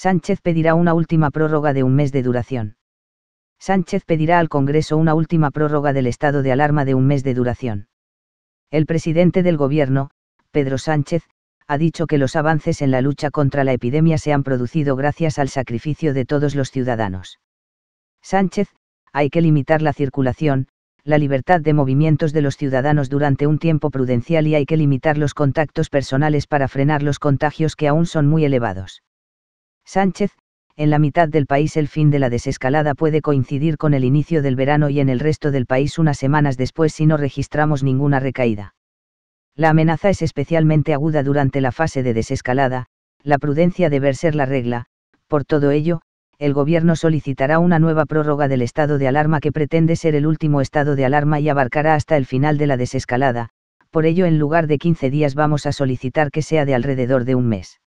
Sánchez pedirá una última prórroga de un mes de duración. Sánchez pedirá al Congreso una última prórroga del estado de alarma de un mes de duración. El presidente del Gobierno, Pedro Sánchez, ha dicho que los avances en la lucha contra la epidemia se han producido gracias al sacrificio de todos los ciudadanos. Sánchez, hay que limitar la circulación, la libertad de movimientos de los ciudadanos durante un tiempo prudencial y hay que limitar los contactos personales para frenar los contagios que aún son muy elevados. Sánchez, en la mitad del país el fin de la desescalada puede coincidir con el inicio del verano y en el resto del país unas semanas después si no registramos ninguna recaída. La amenaza es especialmente aguda durante la fase de desescalada, la prudencia debe ser la regla, por todo ello, el Gobierno solicitará una nueva prórroga del estado de alarma que pretende ser el último estado de alarma y abarcará hasta el final de la desescalada, por ello en lugar de 15 días vamos a solicitar que sea de alrededor de un mes.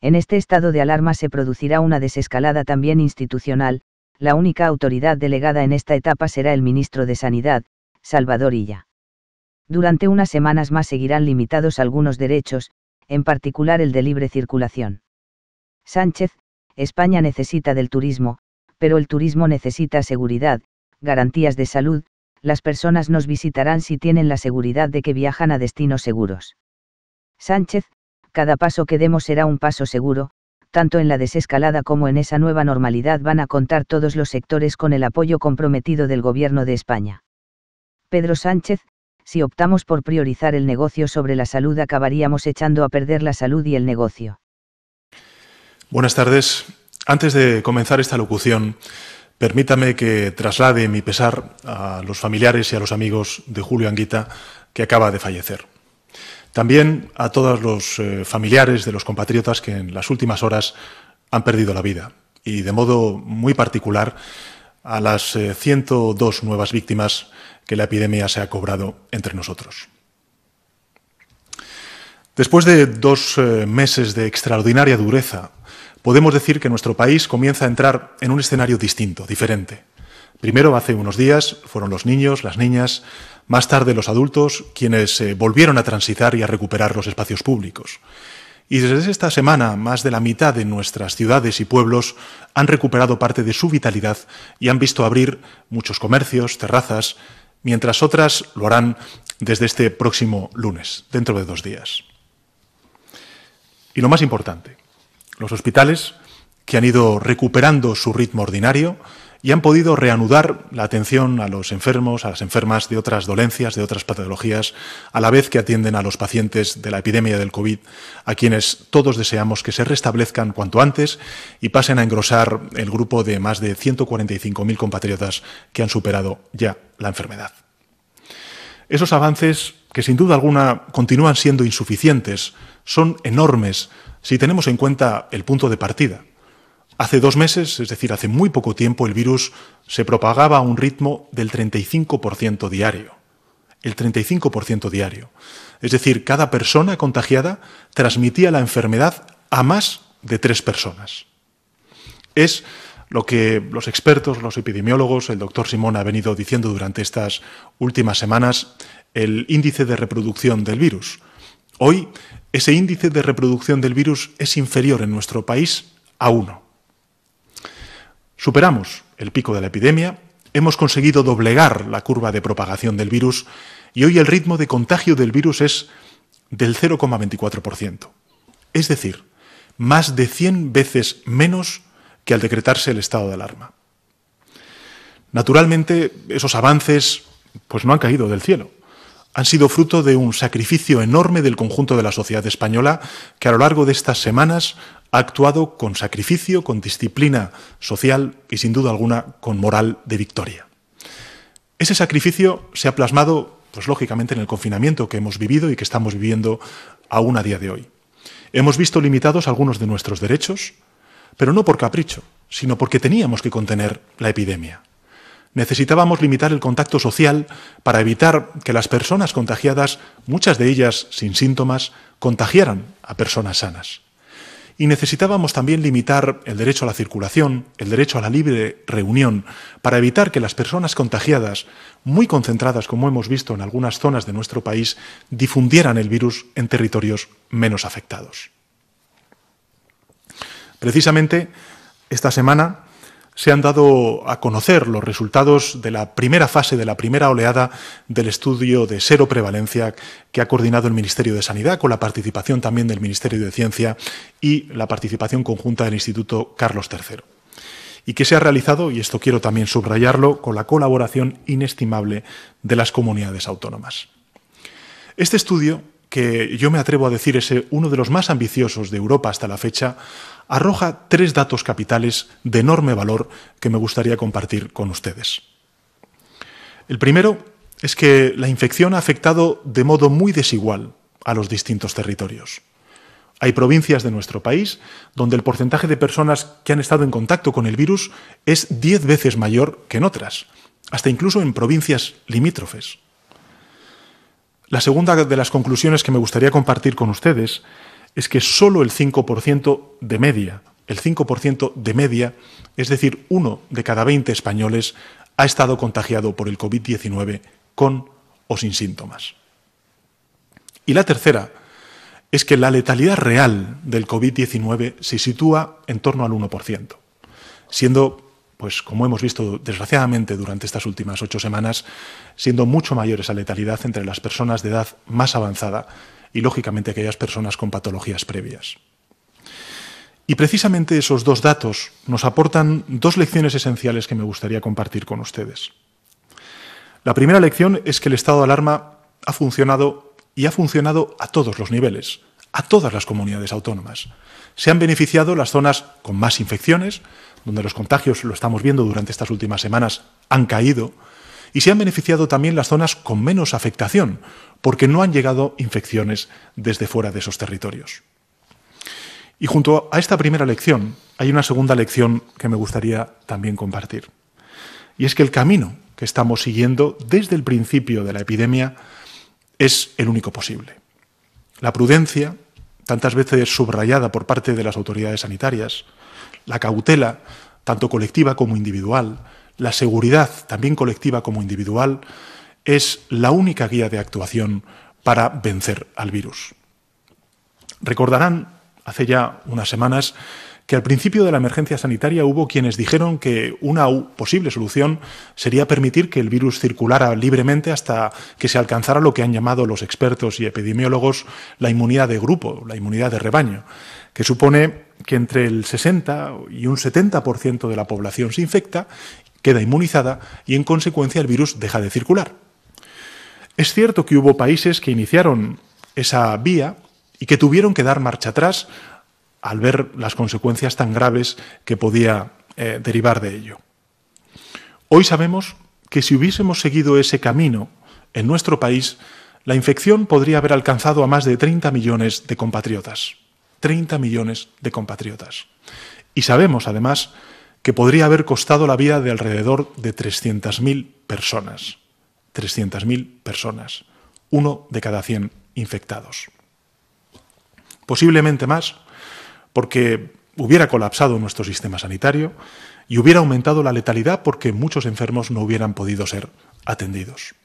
En este estado de alarma se producirá una desescalada también institucional, la única autoridad delegada en esta etapa será el ministro de Sanidad, Salvador Illa. Durante unas semanas más seguirán limitados algunos derechos, en particular el de libre circulación. Sánchez, España necesita del turismo, pero el turismo necesita seguridad, garantías de salud, las personas nos visitarán si tienen la seguridad de que viajan a destinos seguros. Sánchez, cada paso que demos será un paso seguro, tanto en la desescalada como en esa nueva normalidad van a contar todos los sectores con el apoyo comprometido del Gobierno de España. Pedro Sánchez, si optamos por priorizar el negocio sobre la salud acabaríamos echando a perder la salud y el negocio. Buenas tardes. Antes de comenzar esta locución, permítame que traslade mi pesar a los familiares y a los amigos de Julio Anguita, que acaba de fallecer. También a todos los familiares de los compatriotas que en las últimas horas han perdido la vida y de modo muy particular a las 102 nuevas víctimas que la epidemia se ha cobrado entre nosotros. Después de 2 meses de extraordinaria dureza, podemos decir que nuestro país comienza a entrar en un escenario distinto, diferente. Primero, hace unos días, fueron los niños, las niñas, más tarde los adultos, quienes volvieron a transitar y a recuperar los espacios públicos. Y desde esta semana, más de la mitad de nuestras ciudades y pueblos han recuperado parte de su vitalidad y han visto abrir muchos comercios, terrazas, mientras otras lo harán desde este próximo lunes, dentro de 2 días. Y lo más importante, los hospitales, que han ido recuperando su ritmo ordinario y han podido reanudar la atención a los enfermos, a las enfermas de otras dolencias, de otras patologías, a la vez que atienden a los pacientes de la epidemia del COVID, a quienes todos deseamos que se restablezcan cuanto antes y pasen a engrosar el grupo de más de 145.000 compatriotas que han superado ya la enfermedad. Esos avances, que sin duda alguna continúan siendo insuficientes, son enormes si tenemos en cuenta el punto de partida. Hace 2 meses, es decir, hace muy poco tiempo, el virus se propagaba a un ritmo del 35% diario. El 35% diario. Es decir, cada persona contagiada transmitía la enfermedad a más de 3 personas. Es lo que los expertos, los epidemiólogos, el doctor Simón ha venido diciendo durante estas últimas semanas, el índice de reproducción del virus. Hoy, ese índice de reproducción del virus es inferior en nuestro país a 1. Superamos el pico de la epidemia, hemos conseguido doblegar la curva de propagación del virus y hoy el ritmo de contagio del virus es del 0,24%. Es decir, más de 100 veces menos que al decretarse el estado de alarma. Naturalmente, esos avances no han caído del cielo. Han sido fruto de un sacrificio enorme del conjunto de la sociedad española que a lo largo de estas semanas ha actuado con sacrificio, con disciplina social y, sin duda alguna, con moral de victoria. Ese sacrificio se ha plasmado, lógicamente, en el confinamiento que hemos vivido y que estamos viviendo aún a día de hoy. Hemos visto limitados algunos de nuestros derechos, pero no por capricho, sino porque teníamos que contener la epidemia. Necesitábamos limitar el contacto social para evitar que las personas contagiadas, muchas de ellas sin síntomas, contagiaran a personas sanas. Y necesitábamos también limitar el derecho a la circulación, el derecho a la libre reunión, para evitar que las personas contagiadas, muy concentradas como hemos visto en algunas zonas de nuestro país, difundieran el virus en territorios menos afectados. Precisamente esta semana se han dado a conocer los resultados de la primera fase, de la primera oleada del estudio de seroprevalencia que ha coordinado el Ministerio de Sanidad, con la participación también del Ministerio de Ciencia y la participación conjunta del Instituto Carlos III. Y que se ha realizado, y esto quiero también subrayarlo, con la colaboración inestimable de las comunidades autónomas. Este estudio, que yo me atrevo a decir es uno de los más ambiciosos de Europa hasta la fecha, arroja 3 datos capitales de enorme valor que me gustaría compartir con ustedes. El primero es que la infección ha afectado de modo muy desigual a los distintos territorios. Hay provincias de nuestro país donde el porcentaje de personas que han estado en contacto con el virus es 10 veces mayor que en otras, hasta incluso en provincias limítrofes. La segunda de las conclusiones que me gustaría compartir con ustedes es que solo el 5% de media, es decir, 1 de cada 20 españoles, ha estado contagiado por el COVID-19 con o sin síntomas. Y la tercera es que la letalidad real del COVID-19 se sitúa en torno al 1%, siendo, pues como hemos visto desgraciadamente durante estas últimas 8 semanas, siendo mucho mayor esa letalidad entre las personas de edad más avanzada y, lógicamente, aquellas personas con patologías previas. Y precisamente esos 2 datos nos aportan 2 lecciones esenciales que me gustaría compartir con ustedes. La primera lección es que el estado de alarma ha funcionado y ha funcionado a todos los niveles, a todas las comunidades autónomas. Se han beneficiado las zonas con más infecciones, donde los contagios, lo estamos viendo durante estas últimas semanas, han caído, y se han beneficiado también las zonas con menos afectación, porque no han llegado infecciones desde fuera de esos territorios. Y junto a esta primera lección hay una segunda lección que me gustaría también compartir. Y es que el camino que estamos siguiendo desde el principio de la epidemia es el único posible. La prudencia, tantas veces subrayada por parte de las autoridades sanitarias, la cautela, tanto colectiva como individual, la seguridad, también colectiva como individual, es la única guía de actuación para vencer al virus. Recordarán, hace ya unas semanas, que al principio de la emergencia sanitaria hubo quienes dijeron que una posible solución sería permitir que el virus circulara libremente hasta que se alcanzara lo que han llamado los expertos y epidemiólogos la inmunidad de grupo, la inmunidad de rebaño, que supone que entre el 60 y un 70% de la población se infecta, queda inmunizada y, en consecuencia, el virus deja de circular. Es cierto que hubo países que iniciaron esa vía y que tuvieron que dar marcha atrás al ver las consecuencias tan graves que podía derivar de ello. Hoy sabemos que si hubiésemos seguido ese camino en nuestro país, la infección podría haber alcanzado a más de 30 millones de compatriotas. 30 millones de compatriotas. Y sabemos, además, que podría haber costado la vida de alrededor de 300.000 personas. 300.000 personas. 1 de cada 100 infectados. Posiblemente más, porque hubiera colapsado nuestro sistema sanitario y hubiera aumentado la letalidad porque muchos enfermos no hubieran podido ser atendidos.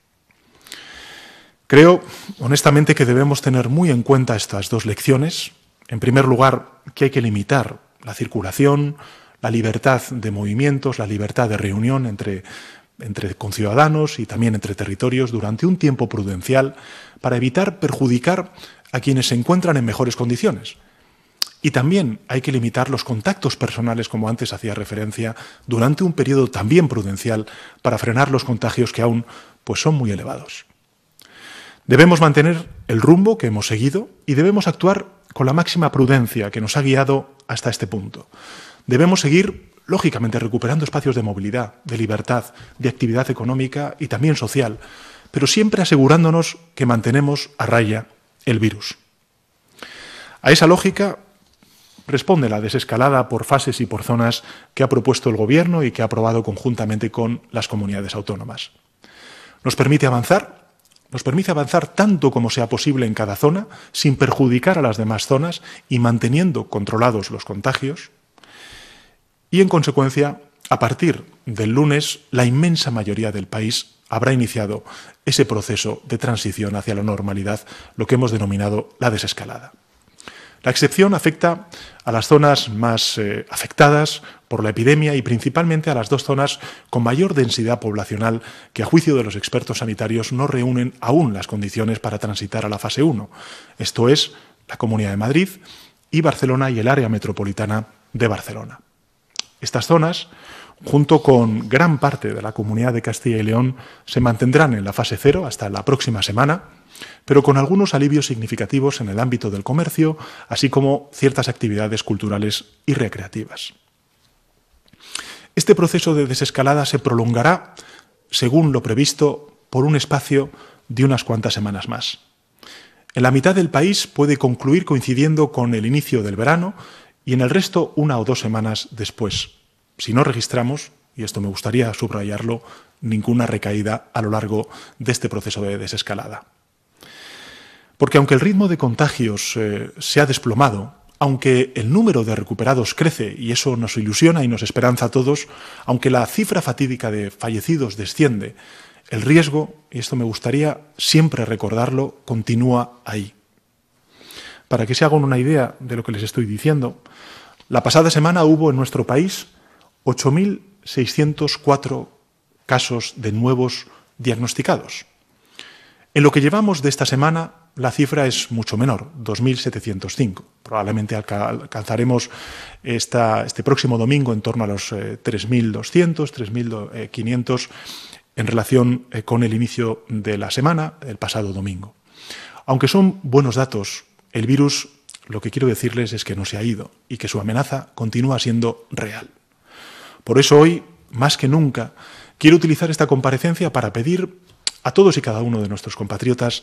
Creo, honestamente, que debemos tener muy en cuenta estas 2 lecciones. En primer lugar, que hay que limitar la circulación, la libertad de movimientos, la libertad de reunión entre conciudadanos y también entre territorios durante un tiempo prudencial para evitar perjudicar a quienes se encuentran en mejores condiciones. Y también hay que limitar los contactos personales, como antes hacía referencia, durante un periodo también prudencial para frenar los contagios que aún son muy elevados. Debemos mantener el rumbo que hemos seguido y debemos actuar con la máxima prudencia que nos ha guiado hasta este punto. Debemos seguir, lógicamente, recuperando espacios de movilidad, de libertad, de actividad económica y también social, pero siempre asegurándonos que mantenemos a raya el virus. A esa lógica responde la desescalada por fases y por zonas que ha propuesto el Gobierno y que ha aprobado conjuntamente con las comunidades autónomas. Nos permite avanzar tanto como sea posible en cada zona, sin perjudicar a las demás zonas y manteniendo controlados los contagios. Y, en consecuencia, a partir del lunes, la inmensa mayoría del país habrá iniciado ese proceso de transición hacia la normalidad, lo que hemos denominado la desescalada. La excepción afecta a las zonas más afectadas por la epidemia y principalmente a las dos zonas con mayor densidad poblacional que, a juicio de los expertos sanitarios, no reúnen aún las condiciones para transitar a la fase 1. Esto es la Comunidad de Madrid y Barcelona y el área metropolitana de Barcelona. Estas zonas, junto con gran parte de la Comunidad de Castilla y León, se mantendrán en la fase 0 hasta la próxima semana, pero con algunos alivios significativos en el ámbito del comercio, así como ciertas actividades culturales y recreativas. Este proceso de desescalada se prolongará, según lo previsto, por un espacio de unas cuantas semanas más. En la mitad del país puede concluir coincidiendo con el inicio del verano y en el resto 1 o 2 semanas después, si no registramos, y esto me gustaría subrayarlo, ninguna recaída a lo largo de este proceso de desescalada. Porque aunque el ritmo de contagios se ha desplomado, aunque el número de recuperados crece, y eso nos ilusiona y nos esperanza a todos, aunque la cifra fatídica de fallecidos desciende, el riesgo, y esto me gustaría siempre recordarlo, continúa ahí. Para que se hagan una idea de lo que les estoy diciendo, la pasada semana hubo en nuestro país 8.604 casos de nuevos diagnosticados. En lo que llevamos de esta semana, la cifra es mucho menor, 2.705. Probablemente alcanzaremos este próximo domingo en torno a los 3.200, 3.500 en relación con el inicio de la semana, el pasado domingo. Aunque son buenos datos, el virus, lo que quiero decirles es que no se ha ido y que su amenaza continúa siendo real. Por eso hoy, más que nunca, quiero utilizar esta comparecencia para pedir a todos y cada uno de nuestros compatriotas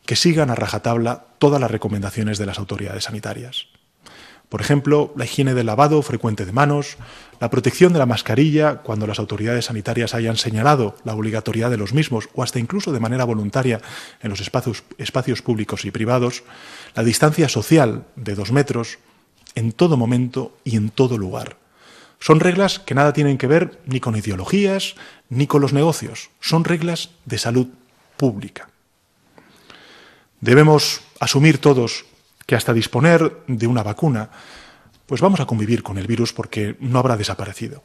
que sigan a rajatabla todas las recomendaciones de las autoridades sanitarias. Por ejemplo, la higiene del lavado frecuente de manos, la protección de la mascarilla cuando las autoridades sanitarias hayan señalado la obligatoriedad de los mismos o hasta incluso de manera voluntaria en los espacios públicos y privados, la distancia social de 2 metros en todo momento y en todo lugar. Son reglas que nada tienen que ver ni con ideologías ni con los negocios, son reglas de salud pública. Debemos asumir todos que hasta disponer de una vacuna, pues vamos a convivir con el virus porque no habrá desaparecido.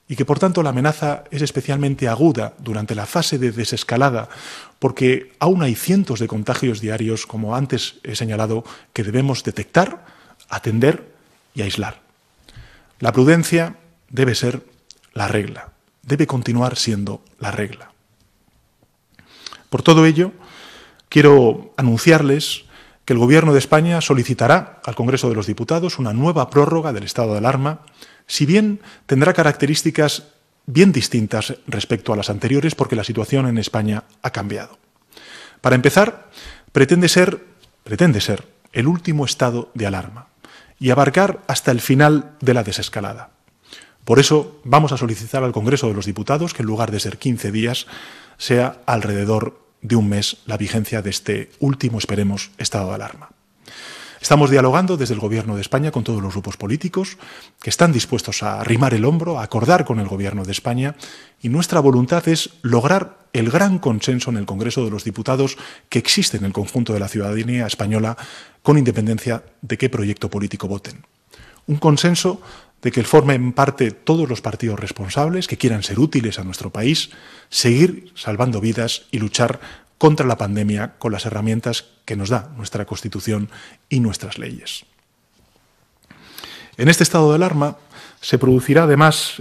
Y que por tanto la amenaza es especialmente aguda durante la fase de desescalada, porque aún hay cientos de contagios diarios, como antes he señalado, que debemos detectar, atender y aislar. La prudencia debe ser la regla, debe continuar siendo la regla. Por todo ello, quiero anunciarles que el Gobierno de España solicitará al Congreso de los Diputados una nueva prórroga del estado de alarma, si bien tendrá características bien distintas respecto a las anteriores porque la situación en España ha cambiado. Para empezar, pretende ser el último estado de alarma y abarcar hasta el final de la desescalada. Por eso vamos a solicitar al Congreso de los Diputados que en lugar de ser 15 días sea alrededor de un mes la vigencia de este último, esperemos, estado de alarma. Estamos dialogando desde el Gobierno de España con todos los grupos políticos que están dispuestos a arrimar el hombro, a acordar con el Gobierno de España, y nuestra voluntad es lograr el gran consenso en el Congreso de los Diputados que existe en el conjunto de la ciudadanía española, con independencia de qué proyecto político voten. Un consenso de que formen parte todos los partidos responsables que quieran ser útiles a nuestro país, seguir salvando vidas y luchar contra la pandemia con las herramientas que nos da nuestra Constitución y nuestras leyes. En este estado de alarma se producirá además,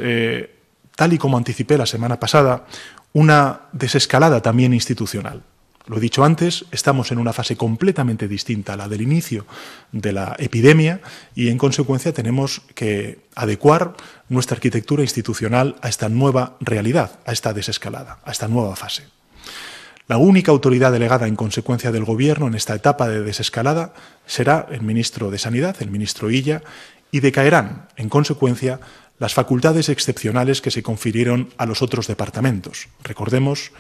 tal y como anticipé la semana pasada, una desescalada también institucional. Lo he dicho antes, estamos en una fase completamente distinta a la del inicio de la epidemia y, en consecuencia, tenemos que adecuar nuestra arquitectura institucional a esta nueva realidad, a esta desescalada, a esta nueva fase. La única autoridad delegada, en consecuencia, del Gobierno en esta etapa de desescalada será el ministro de Sanidad, el ministro Illa, y decaerán, en consecuencia, las facultades excepcionales que se confirieron a los otros departamentos. Recordemos,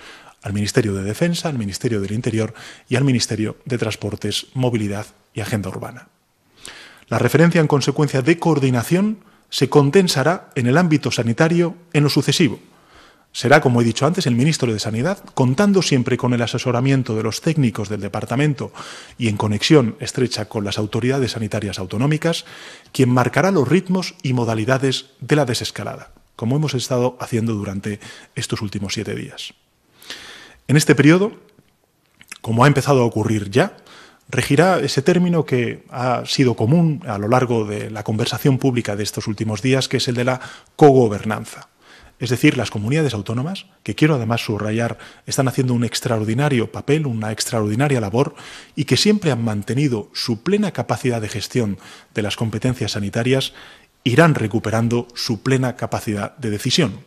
al Ministerio de Defensa, al Ministerio del Interior y al Ministerio de Transportes, Movilidad y Agenda Urbana. La referencia, en consecuencia, de coordinación se condensará en el ámbito sanitario en lo sucesivo, será, como he dicho antes, el ministro de Sanidad, contando siempre con el asesoramiento de los técnicos del departamento y en conexión estrecha con las autoridades sanitarias autonómicas, quien marcará los ritmos y modalidades de la desescalada, como hemos estado haciendo durante estos últimos 7 días. En este periodo, como ha empezado a ocurrir ya, regirá ese término que ha sido común a lo largo de la conversación pública de estos últimos días, que es el de la cogobernanza. Es decir, las comunidades autónomas, que quiero además subrayar, están haciendo un extraordinario papel, una extraordinaria labor, y que siempre han mantenido su plena capacidad de gestión de las competencias sanitarias, irán recuperando su plena capacidad de decisión.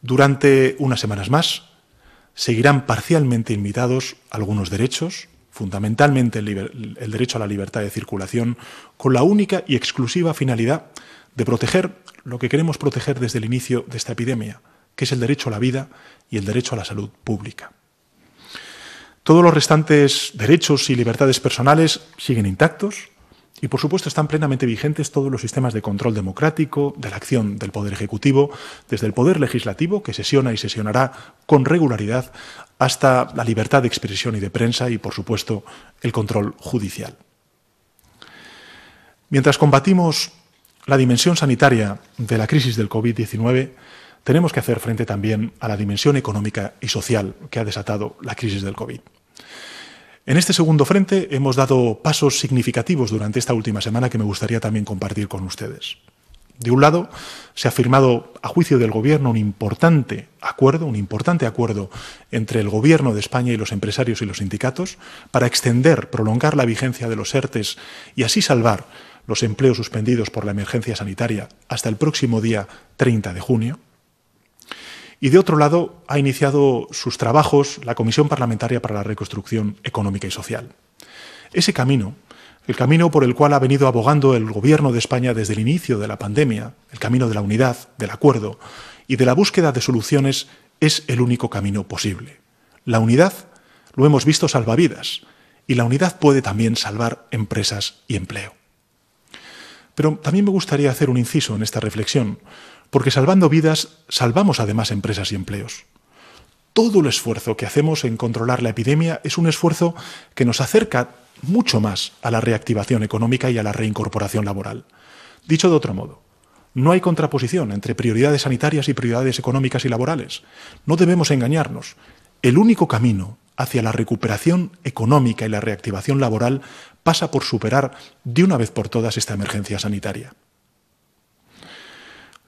Durante unas semanas más, seguirán parcialmente limitados algunos derechos, fundamentalmente el derecho a la libertad de circulación, con la única y exclusiva finalidad de proteger lo que queremos proteger desde el inicio de esta epidemia, que es el derecho a la vida y el derecho a la salud pública. Todos los restantes derechos y libertades personales siguen intactos y, por supuesto, están plenamente vigentes todos los sistemas de control democrático de la acción del Poder Ejecutivo, desde el Poder Legislativo, que sesiona y sesionará con regularidad, hasta la libertad de expresión y de prensa y, por supuesto, el control judicial. Mientras combatimos la dimensión sanitaria de la crisis del COVID-19, tenemos que hacer frente también a la dimensión económica y social que ha desatado la crisis del COVID. En este segundo frente hemos dado pasos significativos durante esta última semana que me gustaría también compartir con ustedes. De un lado, se ha firmado, a juicio del Gobierno, un importante acuerdo entre el Gobierno de España y los empresarios y los sindicatos para prolongar la vigencia de los ERTEs y así salvar los empleos suspendidos por la emergencia sanitaria hasta el próximo día 30 de junio. Y de otro lado, ha iniciado sus trabajos la Comisión Parlamentaria para la Reconstrucción Económica y Social. Ese camino, el camino por el cual ha venido abogando el Gobierno de España desde el inicio de la pandemia, el camino de la unidad, del acuerdo y de la búsqueda de soluciones, es el único camino posible. La unidad, lo hemos visto, salva vidas, y la unidad puede también salvar empresas y empleo. Pero también me gustaría hacer un inciso en esta reflexión, porque salvando vidas, salvamos además empresas y empleos. Todo el esfuerzo que hacemos en controlar la epidemia es un esfuerzo que nos acerca mucho más a la reactivación económica y a la reincorporación laboral. Dicho de otro modo, no hay contraposición entre prioridades sanitarias y prioridades económicas y laborales. No debemos engañarnos. El único camino hacia la recuperación económica y la reactivación laboral pasa por superar de una vez por todas esta emergencia sanitaria.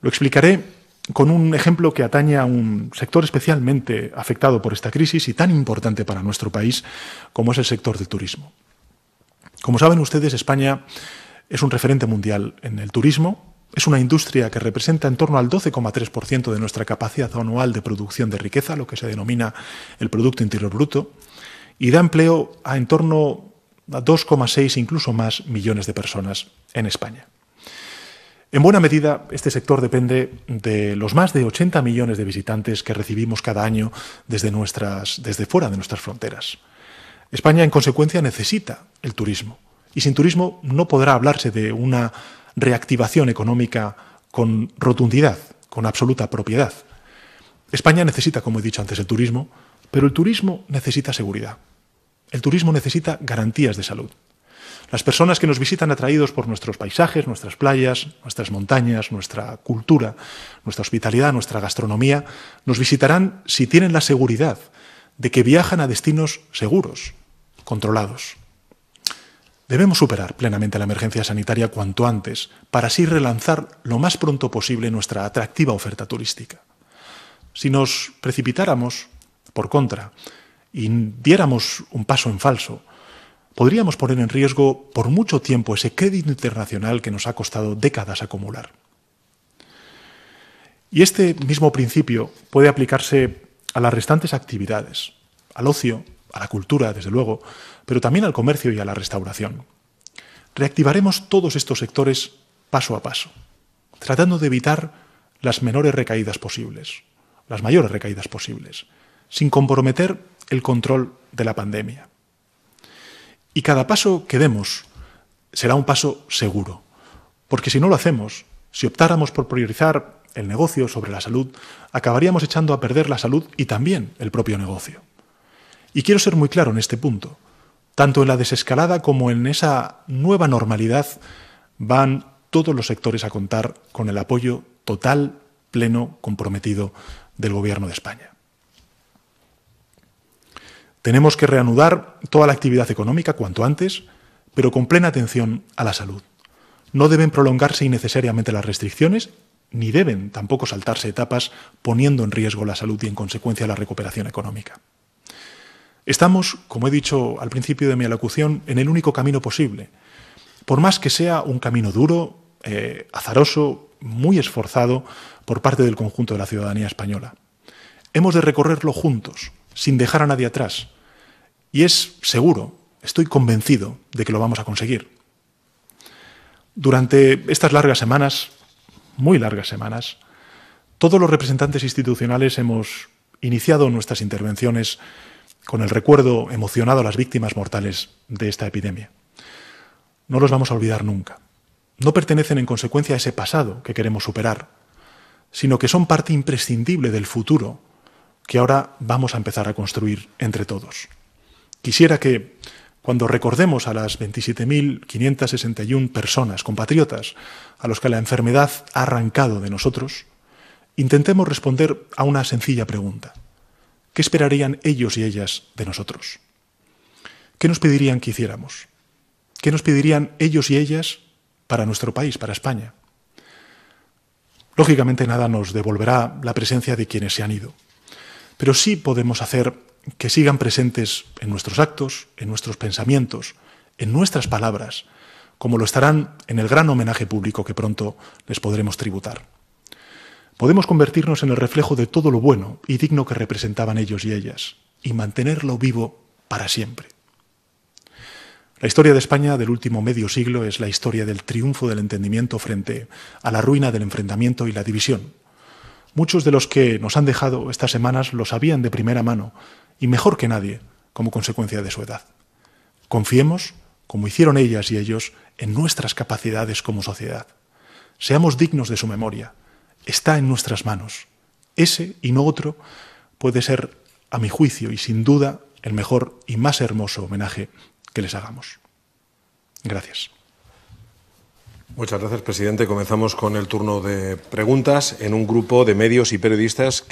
Lo explicaré con un ejemplo que atañe a un sector especialmente afectado por esta crisis y tan importante para nuestro país como es el sector del turismo. Como saben ustedes, España es un referente mundial en el turismo. Es una industria que representa en torno al 12,3% de nuestra capacidad anual de producción de riqueza, lo que se denomina el Producto Interior Bruto, y da empleo a en torno a 2,6, incluso más, millones de personas en España. En buena medida, este sector depende de los más de 80 millones de visitantes que recibimos cada año desde fuera de nuestras fronteras. España, en consecuencia, necesita el turismo. Y sin turismo no podrá hablarse de una reactivación económica con rotundidad, con absoluta propiedad. España necesita, como he dicho antes, el turismo, pero el turismo necesita seguridad. El turismo necesita garantías de salud. Las personas que nos visitan atraídos por nuestros paisajes, nuestras playas, nuestras montañas, nuestra cultura, nuestra hospitalidad, nuestra gastronomía, nos visitarán si tienen la seguridad de que viajan a destinos seguros, controlados. Debemos superar plenamente la emergencia sanitaria cuanto antes para así relanzar lo más pronto posible nuestra atractiva oferta turística. Si nos precipitáramos, por contra, y diéramos un paso en falso, podríamos poner en riesgo por mucho tiempo ese crédito internacional que nos ha costado décadas acumular. Y este mismo principio puede aplicarse a las restantes actividades, al ocio, a la cultura, desde luego, pero también al comercio y a la restauración. Reactivaremos todos estos sectores paso a paso, tratando de evitar las menores recaídas posibles, las mayores recaídas posibles, sin comprometer el control de la pandemia. Y cada paso que demos será un paso seguro, porque si no lo hacemos, si optáramos por priorizar el negocio sobre la salud, acabaríamos echando a perder la salud y también el propio negocio. Y quiero ser muy claro en este punto. Tanto en la desescalada como en esa nueva normalidad van todos los sectores a contar con el apoyo total, pleno, comprometido del Gobierno de España. Tenemos que reanudar toda la actividad económica cuanto antes, pero con plena atención a la salud. No deben prolongarse innecesariamente las restricciones, ni deben tampoco saltarse etapas poniendo en riesgo la salud y, en consecuencia, la recuperación económica. Estamos, como he dicho al principio de mi alocución, en el único camino posible. Por más que sea un camino duro, azaroso, muy esforzado por parte del conjunto de la ciudadanía española. Hemos de recorrerlo juntos, sin dejar a nadie atrás. Y es seguro, estoy convencido de que lo vamos a conseguir. Durante estas largas semanas, muy largas semanas, todos los representantes institucionales hemos iniciado nuestras intervenciones con el recuerdo emocionado a las víctimas mortales de esta epidemia. No los vamos a olvidar nunca. No pertenecen en consecuencia a ese pasado que queremos superar, sino que son parte imprescindible del futuro que ahora vamos a empezar a construir entre todos. Quisiera que, cuando recordemos a las 27.561 personas, compatriotas, a los que la enfermedad ha arrancado de nosotros, intentemos responder a una sencilla pregunta. ¿Qué esperarían ellos y ellas de nosotros? ¿Qué nos pedirían que hiciéramos? ¿Qué nos pedirían ellos y ellas para nuestro país, para España? Lógicamente nada nos devolverá la presencia de quienes se han ido, pero sí podemos hacer que sigan presentes en nuestros actos, en nuestros pensamientos, en nuestras palabras, como lo estarán en el gran homenaje público que pronto les podremos tributar. Podemos convertirnos en el reflejo de todo lo bueno y digno que representaban ellos y ellas, y mantenerlo vivo para siempre. La historia de España del último medio siglo es la historia del triunfo del entendimiento frente a la ruina del enfrentamiento y la división. Muchos de los que nos han dejado estas semanas lo sabían de primera mano, y mejor que nadie, como consecuencia de su edad. Confiemos, como hicieron ellas y ellos, en nuestras capacidades como sociedad. Seamos dignos de su memoria. Está en nuestras manos. Ese y no otro puede ser, a mi juicio y sin duda, el mejor y más hermoso homenaje que les hagamos. Gracias. Muchas gracias, presidente. Comenzamos con el turno de preguntas en un grupo de medios y periodistas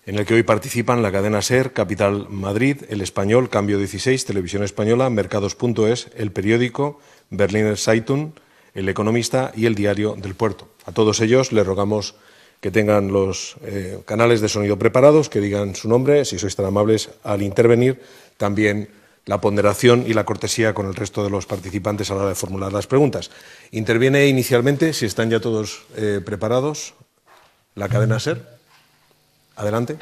en el que hoy participan la cadena SER, Capital Madrid, El Español, Cambio 16, Televisión Española, Mercados.es, El Periódico, Berliner Zeitung, El Economista y El Diario del Puerto. A todos ellos les rogamos que tengan los canales de sonido preparados, que digan su nombre, si sois tan amables al intervenir, también la ponderación y la cortesía con el resto de los participantes a la hora de formular las preguntas. Interviene inicialmente, si están ya todos preparados, la cadena SER. Adelante.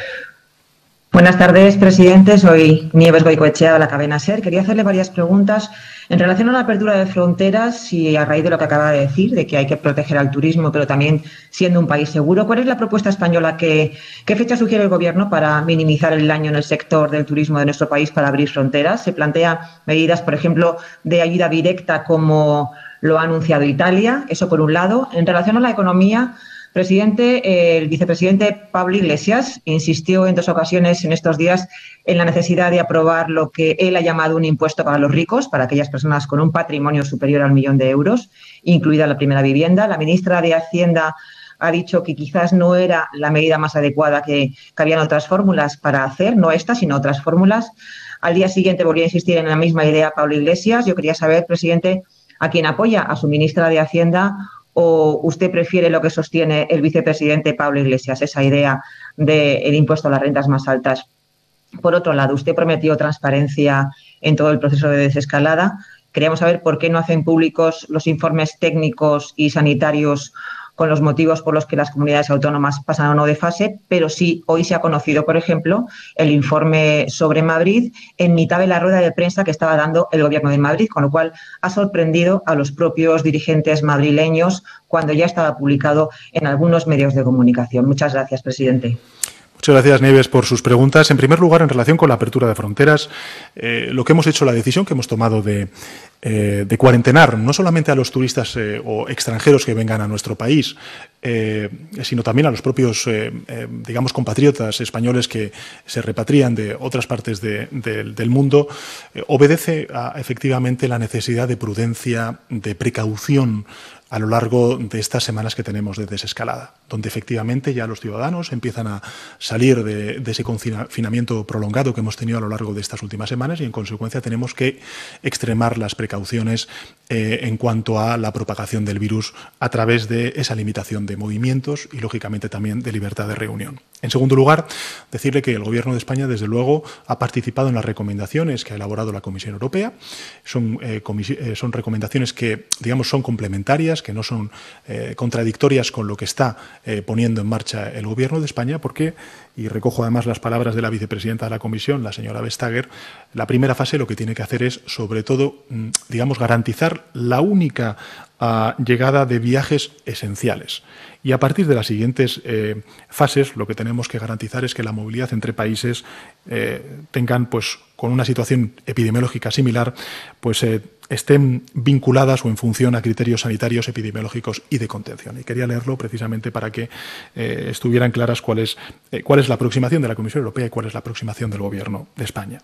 Buenas tardes, presidente. Soy Nieves Goicoechea de la cadena SER. Quería hacerle varias preguntas en relación a la apertura de fronteras y a raíz de lo que acaba de decir, de que hay que proteger al turismo, pero también siendo un país seguro. ¿Cuál es la propuesta española? ¿Qué fecha sugiere el Gobierno para minimizar el daño en el sector del turismo de nuestro país para abrir fronteras? ¿Se plantea medidas, por ejemplo, de ayuda directa como lo ha anunciado Italia? Eso por un lado. En relación a la economía, presidente, el vicepresidente Pablo Iglesias insistió en 2 ocasiones en estos días en la necesidad de aprobar lo que él ha llamado un impuesto para los ricos, para aquellas personas con un patrimonio superior al 1.000.000 de euros, incluida la primera vivienda. La ministra de Hacienda ha dicho que quizás no era la medida más adecuada, que habían otras fórmulas para hacer, no esta, sino otras fórmulas. Al día siguiente volvió a insistir en la misma idea Pablo Iglesias. Yo quería saber, presidente, ¿a quién apoya? ¿A su ministra de Hacienda o usted prefiere lo que sostiene el vicepresidente Pablo Iglesias, esa idea del impuesto a las rentas más altas? Por otro lado, usted prometió transparencia en todo el proceso de desescalada. Queríamos saber por qué no hacen públicos los informes técnicos y sanitarios con los motivos por los que las comunidades autónomas pasan o no de fase, pero sí hoy se ha conocido, por ejemplo, el informe sobre Madrid en mitad de la rueda de prensa que estaba dando el Gobierno de Madrid, con lo cual ha sorprendido a los propios dirigentes madrileños cuando ya estaba publicado en algunos medios de comunicación. Muchas gracias, presidente. Muchas gracias, Nieves, por sus preguntas. En primer lugar, en relación con la apertura de fronteras, lo que hemos hecho, la decisión que hemos tomado de cuarentenar no solamente a los turistas o extranjeros que vengan a nuestro país, sino también a los propios, digamos, compatriotas españoles que se repatrian de otras partes del mundo, obedece a, efectivamente, la necesidad de prudencia, de precaución a lo largo de estas semanas que tenemos de desescalada, donde efectivamente ya los ciudadanos empiezan a salir de ese confinamiento prolongado que hemos tenido a lo largo de estas últimas semanas y, en consecuencia, tenemos que extremar las precauciones en cuanto a la propagación del virus a través de esa limitación de movimientos y, lógicamente, también de libertad de reunión. En segundo lugar, decirle que el Gobierno de España, desde luego, ha participado en las recomendaciones que ha elaborado la Comisión Europea. Son recomendaciones que, digamos, son complementarias, que no son contradictorias con lo que está poniendo en marcha el Gobierno de España, porque, y recojo además las palabras de la vicepresidenta de la Comisión, la señora Vestager, la primera fase lo que tiene que hacer es, sobre todo, digamos, garantizar la única llegada de viajes esenciales. Y a partir de las siguientes fases, lo que tenemos que garantizar es que la movilidad entre países tengan, pues, con una situación epidemiológica similar, pues estén vinculadas o en función a criterios sanitarios, epidemiológicos y de contención. Y quería leerlo precisamente para que estuvieran claras cuál es la aproximación de la Comisión Europea y cuál es la aproximación del Gobierno de España.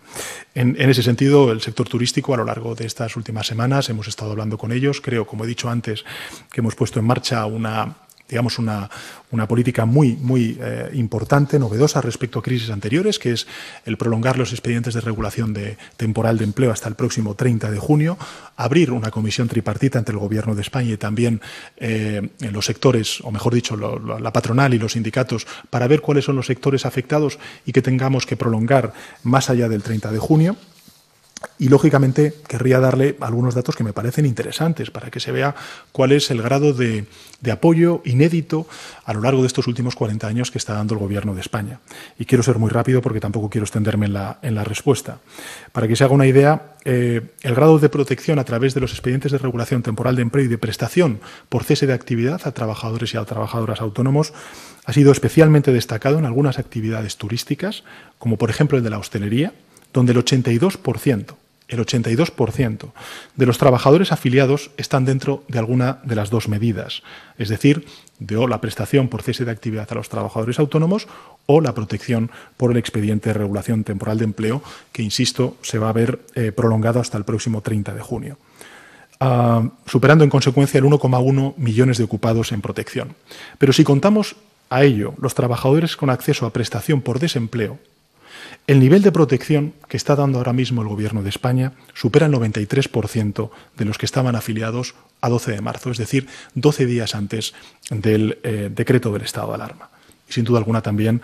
En ese sentido, el sector turístico, a lo largo de estas últimas semanas, hemos estado hablando con ellos. Creo, como he dicho antes, que hemos puesto en marcha una política muy importante, novedosa respecto a crisis anteriores, que es el prolongar los expedientes de regulación temporal de empleo hasta el próximo 30 de junio, abrir una comisión tripartita entre el Gobierno de España y también los sectores, o mejor dicho, la patronal y los sindicatos, para ver cuáles son los sectores afectados y que tengamos que prolongar más allá del 30 de junio. Y, lógicamente, querría darle algunos datos que me parecen interesantes para que se vea cuál es el grado de apoyo inédito a lo largo de estos últimos 40 años que está dando el Gobierno de España. Y quiero ser muy rápido porque tampoco quiero extenderme en la respuesta. Para que se haga una idea, el grado de protección a través de los expedientes de regulación temporal de empleo y de prestación por cese de actividad a trabajadores y a trabajadoras autónomos ha sido especialmente destacado en algunas actividades turísticas, como por ejemplo el de la hostelería, donde el 82% de los trabajadores afiliados están dentro de alguna de las dos medidas, es decir, de la prestación por cese de actividad a los trabajadores autónomos o la protección por el expediente de regulación temporal de empleo, que, insisto, se va a ver prolongado hasta el próximo 30 de junio. Superando en consecuencia el 1,1 millones de ocupados en protección. Pero si contamos a ello los trabajadores con acceso a prestación por desempleo, el nivel de protección que está dando ahora mismo el Gobierno de España supera el 93% de los que estaban afiliados a 12 de marzo, es decir, 12 días antes del decreto del estado de alarma. Y, sin duda alguna, también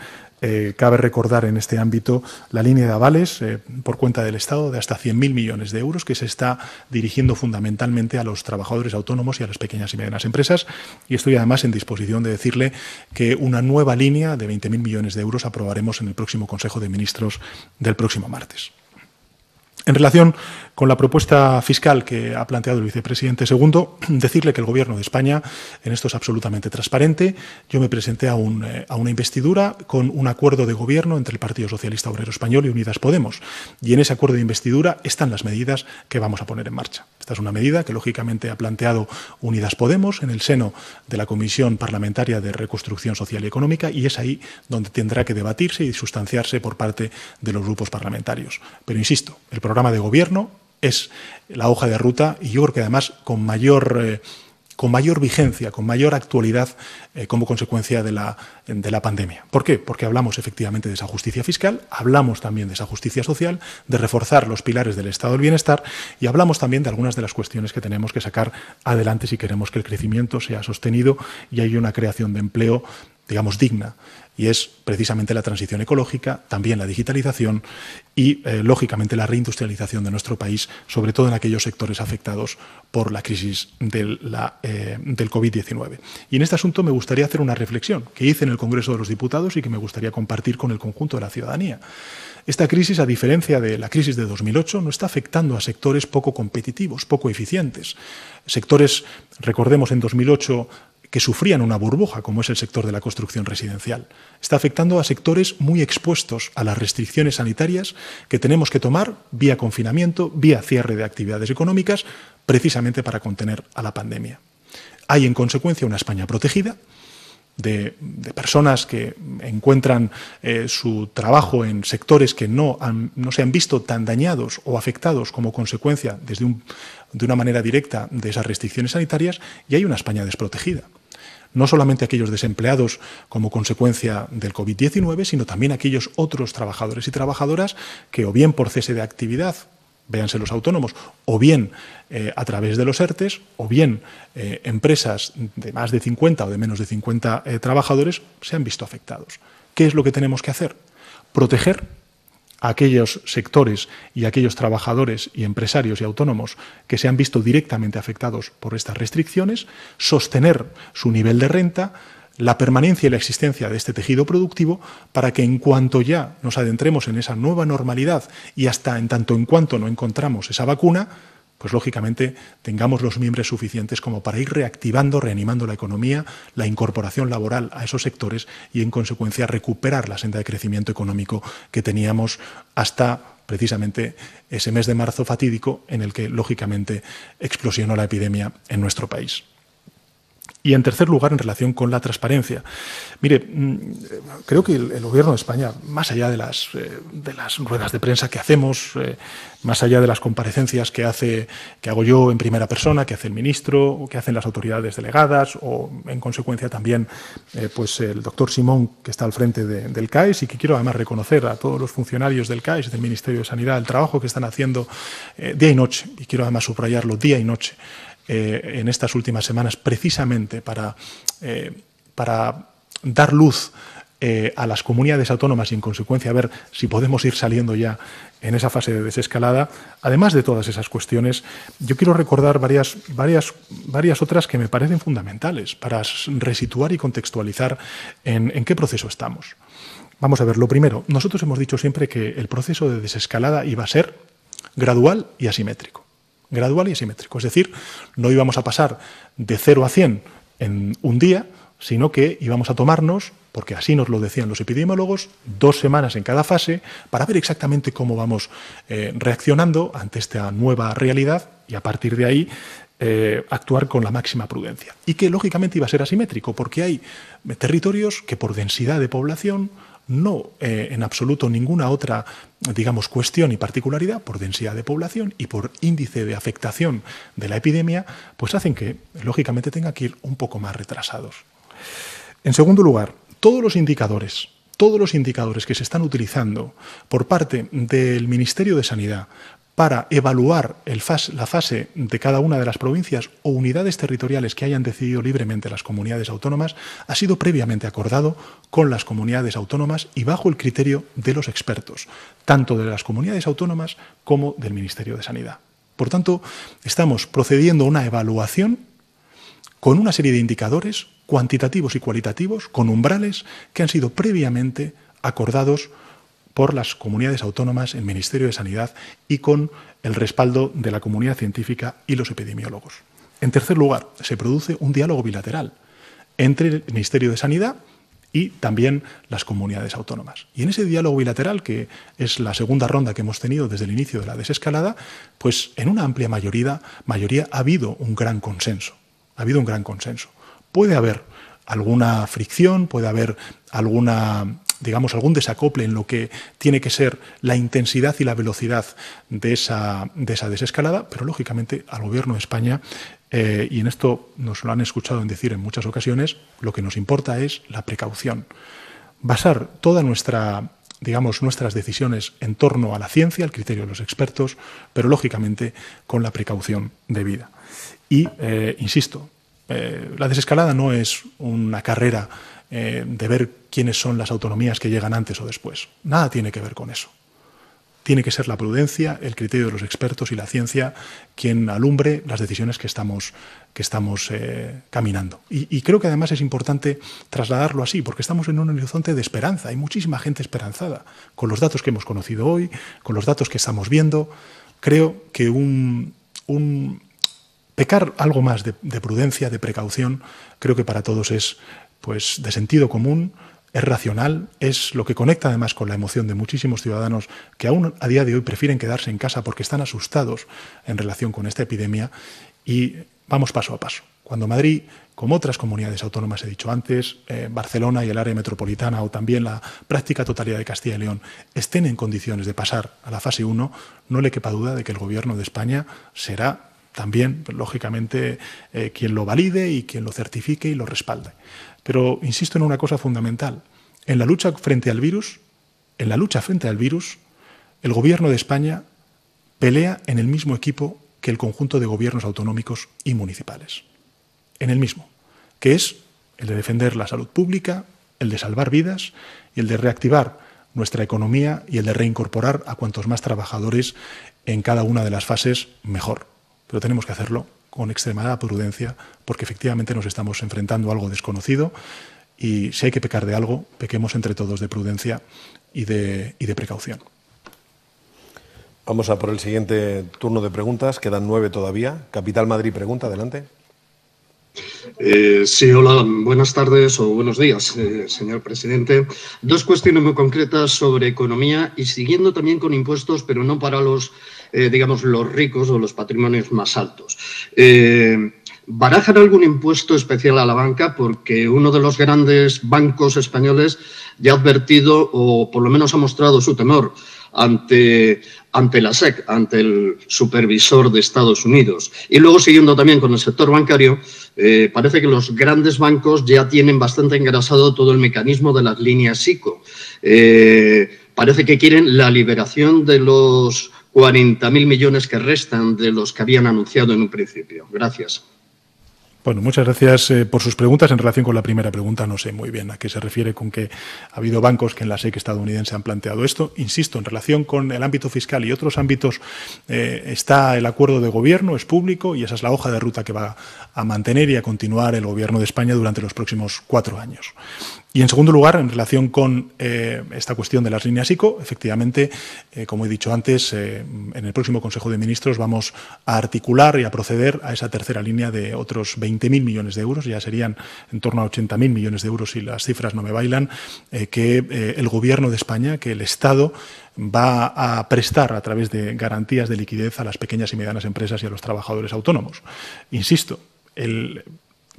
cabe recordar en este ámbito la línea de avales por cuenta del Estado de hasta 100.000 millones de euros que se está dirigiendo fundamentalmente a los trabajadores autónomos y a las pequeñas y medianas empresas. Y estoy además en disposición de decirle que una nueva línea de 20.000 millones de euros aprobaremos en el próximo Consejo de Ministros del próximo martes. En relación con la propuesta fiscal que ha planteado el vicepresidente segundo, decirle que el Gobierno de España en esto es absolutamente transparente. Yo me presenté a una investidura con un acuerdo de gobierno entre el Partido Socialista Obrero Español y Unidas Podemos. Y en ese acuerdo de investidura están las medidas que vamos a poner en marcha. Esta es una medida que, lógicamente, ha planteado Unidas Podemos en el seno de la Comisión Parlamentaria de Reconstrucción Social y Económica, y es ahí donde tendrá que debatirse y sustanciarse por parte de los grupos parlamentarios. Pero, insisto, el programa de gobierno es la hoja de ruta y yo creo que además con mayor vigencia, con mayor actualidad como consecuencia de la pandemia. ¿Por qué? Porque hablamos efectivamente de esa justicia fiscal, hablamos también de esa justicia social, de reforzar los pilares del estado del bienestar y hablamos también de algunas de las cuestiones que tenemos que sacar adelante si queremos que el crecimiento sea sostenido y haya una creación de empleo, digamos, digna. Y es precisamente la transición ecológica, también la digitalización y, lógicamente, la reindustrialización de nuestro país, sobre todo en aquellos sectores afectados por la crisis del COVID-19. Y en este asunto me gustaría hacer una reflexión que hice en el Congreso de los Diputados y que me gustaría compartir con el conjunto de la ciudadanía. Esta crisis, a diferencia de la crisis de 2008, no está afectando a sectores poco competitivos, poco eficientes. Sectores, recordemos, en 2008 que sufrían una burbuja, como es el sector de la construcción residencial. Está afectando a sectores muy expuestos a las restricciones sanitarias que tenemos que tomar vía confinamiento, vía cierre de actividades económicas, precisamente para contener a la pandemia. Hay, en consecuencia, una España protegida, de personas que encuentran su trabajo en sectores que no se han visto tan dañados o afectados como consecuencia de una manera directa de esas restricciones sanitarias, y hay una España desprotegida. No solamente aquellos desempleados como consecuencia del COVID-19, sino también aquellos otros trabajadores y trabajadoras que, o bien por cese de actividad, véanse los autónomos, o bien a través de los ERTES, o bien empresas de más de 50 o de menos de 50 trabajadores, se han visto afectados. ¿Qué es lo que tenemos que hacer? Proteger a aquellos sectores y a aquellos trabajadores y empresarios y autónomos que se han visto directamente afectados por estas restricciones, sostener su nivel de renta, la permanencia y la existencia de este tejido productivo, para que en cuanto ya nos adentremos en esa nueva normalidad y hasta en tanto en cuanto no encontramos esa vacuna, pues lógicamente tengamos los miembros suficientes como para ir reactivando, reanimando la economía, la incorporación laboral a esos sectores y, en consecuencia, recuperar la senda de crecimiento económico que teníamos hasta precisamente ese mes de marzo fatídico en el que, lógicamente, explosionó la epidemia en nuestro país. Y, en tercer lugar, en relación con la transparencia. Mire, creo que el Gobierno de España, más allá de las ruedas de prensa que hacemos, más allá de las comparecencias que hago yo en primera persona, que hace el ministro, o que hacen las autoridades delegadas, o, en consecuencia, también pues el doctor Simón, que está al frente del CAES, y que quiero además reconocer a todos los funcionarios del CAES y del Ministerio de Sanidad el trabajo que están haciendo día y noche, y quiero además subrayarlo, día y noche, en estas últimas semanas, precisamente para dar luz a las comunidades autónomas y, en consecuencia, a ver si podemos ir saliendo ya en esa fase de desescalada. Además de todas esas cuestiones, yo quiero recordar varias otras que me parecen fundamentales para resituar y contextualizar en qué proceso estamos. Vamos a ver, lo primero, nosotros hemos dicho siempre que el proceso de desescalada iba a ser gradual y asimétrico. Gradual y asimétrico. Es decir, no íbamos a pasar de 0 a 100 en un día, sino que íbamos a tomarnos, porque así nos lo decían los epidemiólogos, 2 semanas en cada fase para ver exactamente cómo vamos reaccionando ante esta nueva realidad y, a partir de ahí, actuar con la máxima prudencia. Y que, lógicamente, iba a ser asimétrico, porque hay territorios que, por densidad de población, no en absoluto ninguna otra, digamos, cuestión y particularidad, por densidad de población y por índice de afectación de la epidemia, pues hacen que, lógicamente, tenga que ir un poco más retrasados. En segundo lugar, todos los indicadores que se están utilizando por parte del Ministerio de Sanidad para evaluar la fase de cada una de las provincias o unidades territoriales que hayan decidido libremente las comunidades autónomas, ha sido previamente acordado con las comunidades autónomas y bajo el criterio de los expertos, tanto de las comunidades autónomas como del Ministerio de Sanidad. Por tanto, estamos procediendo a una evaluación con una serie de indicadores cuantitativos y cualitativos, con umbrales que han sido previamente acordados por las comunidades autónomas, el Ministerio de Sanidad y con el respaldo de la comunidad científica y los epidemiólogos. En tercer lugar, se produce un diálogo bilateral entre el Ministerio de Sanidad y también las comunidades autónomas. Y en ese diálogo bilateral, que es la segunda ronda que hemos tenido desde el inicio de la desescalada, pues en una amplia mayoría ha habido un gran consenso. Ha habido un gran consenso. Puede haber alguna fricción, puede haber algún desacople en lo que tiene que ser la intensidad y la velocidad de esa desescalada, pero lógicamente al Gobierno de España, y en esto nos lo han escuchado decir en muchas ocasiones, lo que nos importa es la precaución. Basar toda nuestras decisiones en torno a la ciencia, al criterio de los expertos, pero lógicamente con la precaución debida. Y, insisto, la desescalada no es una carrera de ver quiénes son las autonomías que llegan antes o después. Nada tiene que ver con eso. Tiene que ser la prudencia, el criterio de los expertos y la ciencia quien alumbre las decisiones que estamos caminando. Y creo que además es importante trasladarlo así, porque estamos en un horizonte de esperanza. Hay muchísima gente esperanzada. Con los datos que hemos conocido hoy, con los datos que estamos viendo, creo que un pecar algo más de prudencia, de precaución, creo que para todos es pues de sentido común, es racional, es lo que conecta además con la emoción de muchísimos ciudadanos que aún a día de hoy prefieren quedarse en casa porque están asustados en relación con esta epidemia, y vamos paso a paso. Cuando Madrid, como otras comunidades autónomas, he dicho antes, Barcelona y el área metropolitana, o también la práctica totalidad de Castilla y León, estén en condiciones de pasar a la fase 1, no le quepa duda de que el Gobierno de España será también, lógicamente, quien lo valide y quien lo certifique y lo respalde. Pero insisto en una cosa fundamental. En la lucha frente al virus, el Gobierno de España pelea en el mismo equipo que el conjunto de gobiernos autonómicos y municipales. En el mismo, que es el de defender la salud pública, el de salvar vidas y el de reactivar nuestra economía y el de reincorporar a cuantos más trabajadores en cada una de las fases mejor. Pero tenemos que hacerlo con extremada prudencia, porque efectivamente nos estamos enfrentando a algo desconocido, y si hay que pecar de algo, pequemos entre todos de prudencia y de precaución. Vamos a por el siguiente turno de preguntas. Quedan 9 todavía. Capital Madrid pregunta, adelante. Sí, hola, buenas tardes o buenos días, señor presidente. 2 cuestiones muy concretas sobre economía y siguiendo también con impuestos, pero no para los, digamos, los ricos o los patrimonios más altos. ¿Barajan algún impuesto especial a la banca? Porque uno de los grandes bancos españoles ya ha advertido, o por lo menos ha mostrado su temor ante la SEC, ante el supervisor de Estados Unidos. Y luego, siguiendo también con el sector bancario, parece que los grandes bancos ya tienen bastante engrasado todo el mecanismo de las líneas ICO. Parece que quieren la liberación de los 40.000 millones que restan de los que habían anunciado en un principio. Gracias. Bueno, muchas gracias por sus preguntas. En relación con la primera pregunta, no sé muy bien a qué se refiere con que ha habido bancos que en la SEC estadounidense han planteado esto. Insisto, en relación con el ámbito fiscal y otros ámbitos está el acuerdo de gobierno, es público, y esa es la hoja de ruta que va a mantener y a continuar el Gobierno de España durante los próximos 4 años. Y en segundo lugar, en relación con esta cuestión de las líneas ICO, efectivamente, como he dicho antes, en el próximo Consejo de Ministros vamos a articular y a proceder a esa tercera línea de otros 20.000 millones de euros, ya serían en torno a 80.000 millones de euros si las cifras no me bailan, que el Gobierno de España, que el Estado va a prestar a través de garantías de liquidez a las pequeñas y medianas empresas y a los trabajadores autónomos. Insisto,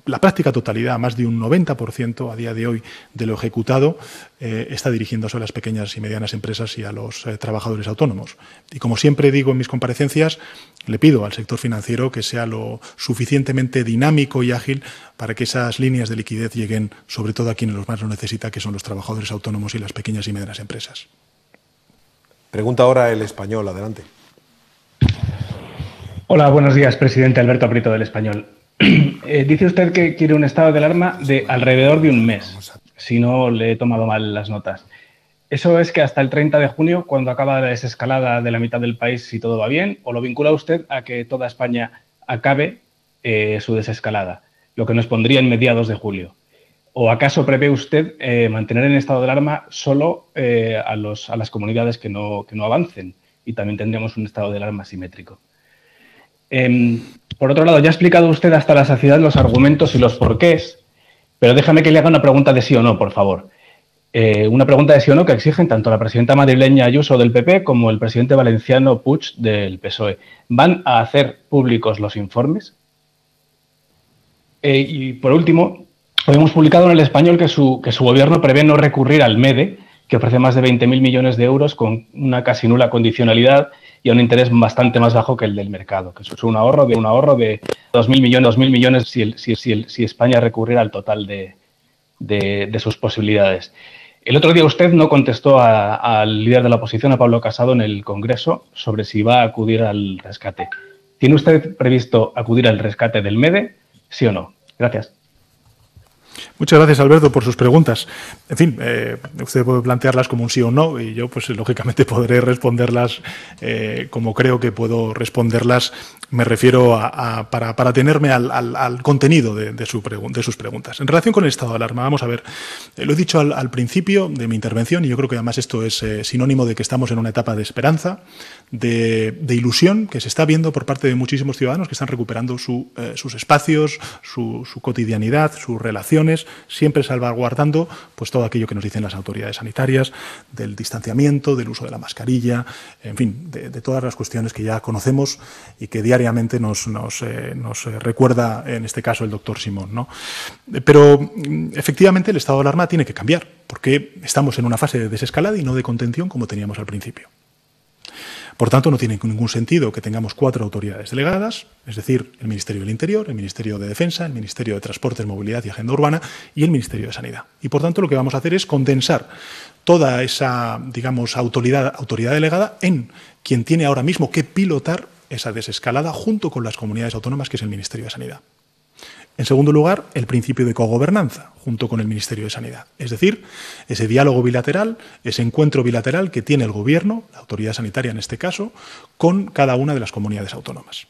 la práctica totalidad, más de un 90% a día de hoy de lo ejecutado, está dirigiéndose a las pequeñas y medianas empresas y a los trabajadores autónomos. Y como siempre digo en mis comparecencias, le pido al sector financiero que sea lo suficientemente dinámico y ágil para que esas líneas de liquidez lleguen sobre todo a quienes los más lo necesitan, que son los trabajadores autónomos y las pequeñas y medianas empresas. Pregunta ahora El Español, adelante. Hola, buenos días, presidente. Alberto Prieto del Español. Dice usted que quiere un estado de alarma de alrededor de un mes, si no le he tomado mal las notas. ¿Eso es que hasta el 30 de junio, cuando acaba la desescalada de la mitad del país, si todo va bien, o lo vincula usted a que toda España acabe su desescalada, lo que nos pondría en mediados de julio? ¿O acaso prevé usted mantener en estado de alarma solo a las comunidades que no avancen, y también tendríamos un estado de alarma simétrico? Por otro lado, ya ha explicado usted hasta la saciedad los argumentos y los porqués, pero déjame que le haga una pregunta de sí o no, por favor. Una pregunta de sí o no que exigen tanto la presidenta madrileña Ayuso del PP como el presidente valenciano Puig del PSOE. ¿Van a hacer públicos los informes? Y por último, hoy hemos publicado en El Español que su gobierno prevé no recurrir al MEDE, que ofrece más de 20.000 millones de euros con una casi nula condicionalidad y a un interés bastante más bajo que el del mercado, que es un ahorro de 2.000 millones si España recurriera al total de sus posibilidades. El otro día usted no contestó al líder de la oposición, a Pablo Casado, en el Congreso sobre si va a acudir al rescate. ¿Tiene usted previsto acudir al rescate del MEDE, sí o no? Gracias. Muchas gracias, Alberto, por sus preguntas. En fin, usted puede plantearlas como un sí o no, y yo, pues lógicamente, podré responderlas como creo que puedo responderlas Me refiero para atenerme al contenido de sus preguntas. En relación con el estado de alarma, vamos a ver, lo he dicho al principio de mi intervención, y yo creo que además esto es sinónimo de que estamos en una etapa de esperanza, de ilusión que se está viendo por parte de muchísimos ciudadanos que están recuperando sus espacios, su cotidianidad, sus relaciones, siempre salvaguardando pues todo aquello que nos dicen las autoridades sanitarias, del distanciamiento, del uso de la mascarilla, en fin, de todas las cuestiones que ya conocemos y que diariamente nos recuerda, en este caso, el doctor Simón, ¿no? Pero, efectivamente, el estado de alarma tiene que cambiar, porque estamos en una fase de desescalada y no de contención como teníamos al principio. Por tanto, no tiene ningún sentido que tengamos 4 autoridades delegadas, es decir, el Ministerio del Interior, el Ministerio de Defensa, el Ministerio de Transportes, Movilidad y Agenda Urbana y el Ministerio de Sanidad. Y, por tanto, lo que vamos a hacer es condensar toda esa, digamos, autoridad delegada en quien tiene ahora mismo que pilotar esa desescalada junto con las comunidades autónomas, que es el Ministerio de Sanidad. En segundo lugar, el principio de cogobernanza, junto con el Ministerio de Sanidad. Es decir, ese diálogo bilateral, ese encuentro bilateral que tiene el Gobierno, la autoridad sanitaria en este caso, con cada una de las comunidades autónomas.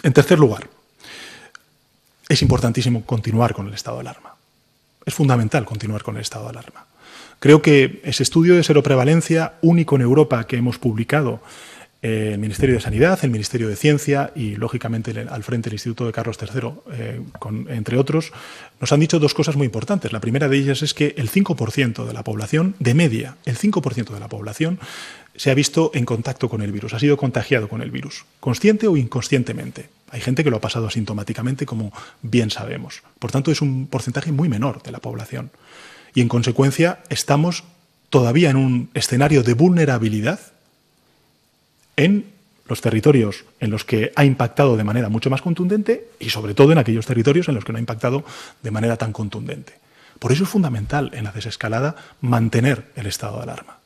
En tercer lugar, es importantísimo continuar con el estado de alarma. Es fundamental continuar con el estado de alarma. Creo que ese estudio de seroprevalencia único en Europa que hemos publicado, el Ministerio de Sanidad, el Ministerio de Ciencia y, lógicamente, al frente del Instituto de Carlos III, entre otros, nos han dicho 2 cosas muy importantes. La primera de ellas es que el 5% de la población, de media, el 5% de la población se ha visto en contacto con el virus, ha sido contagiado con el virus, consciente o inconscientemente. Hay gente que lo ha pasado asintomáticamente, como bien sabemos. Por tanto, es un porcentaje muy menor de la población. Y, en consecuencia, estamos todavía en un escenario de vulnerabilidad en los territorios en los que ha impactado de manera mucho más contundente y, sobre todo, en aquellos territorios en los que no ha impactado de manera tan contundente. Por eso es fundamental en la desescalada mantener el estado de alarma.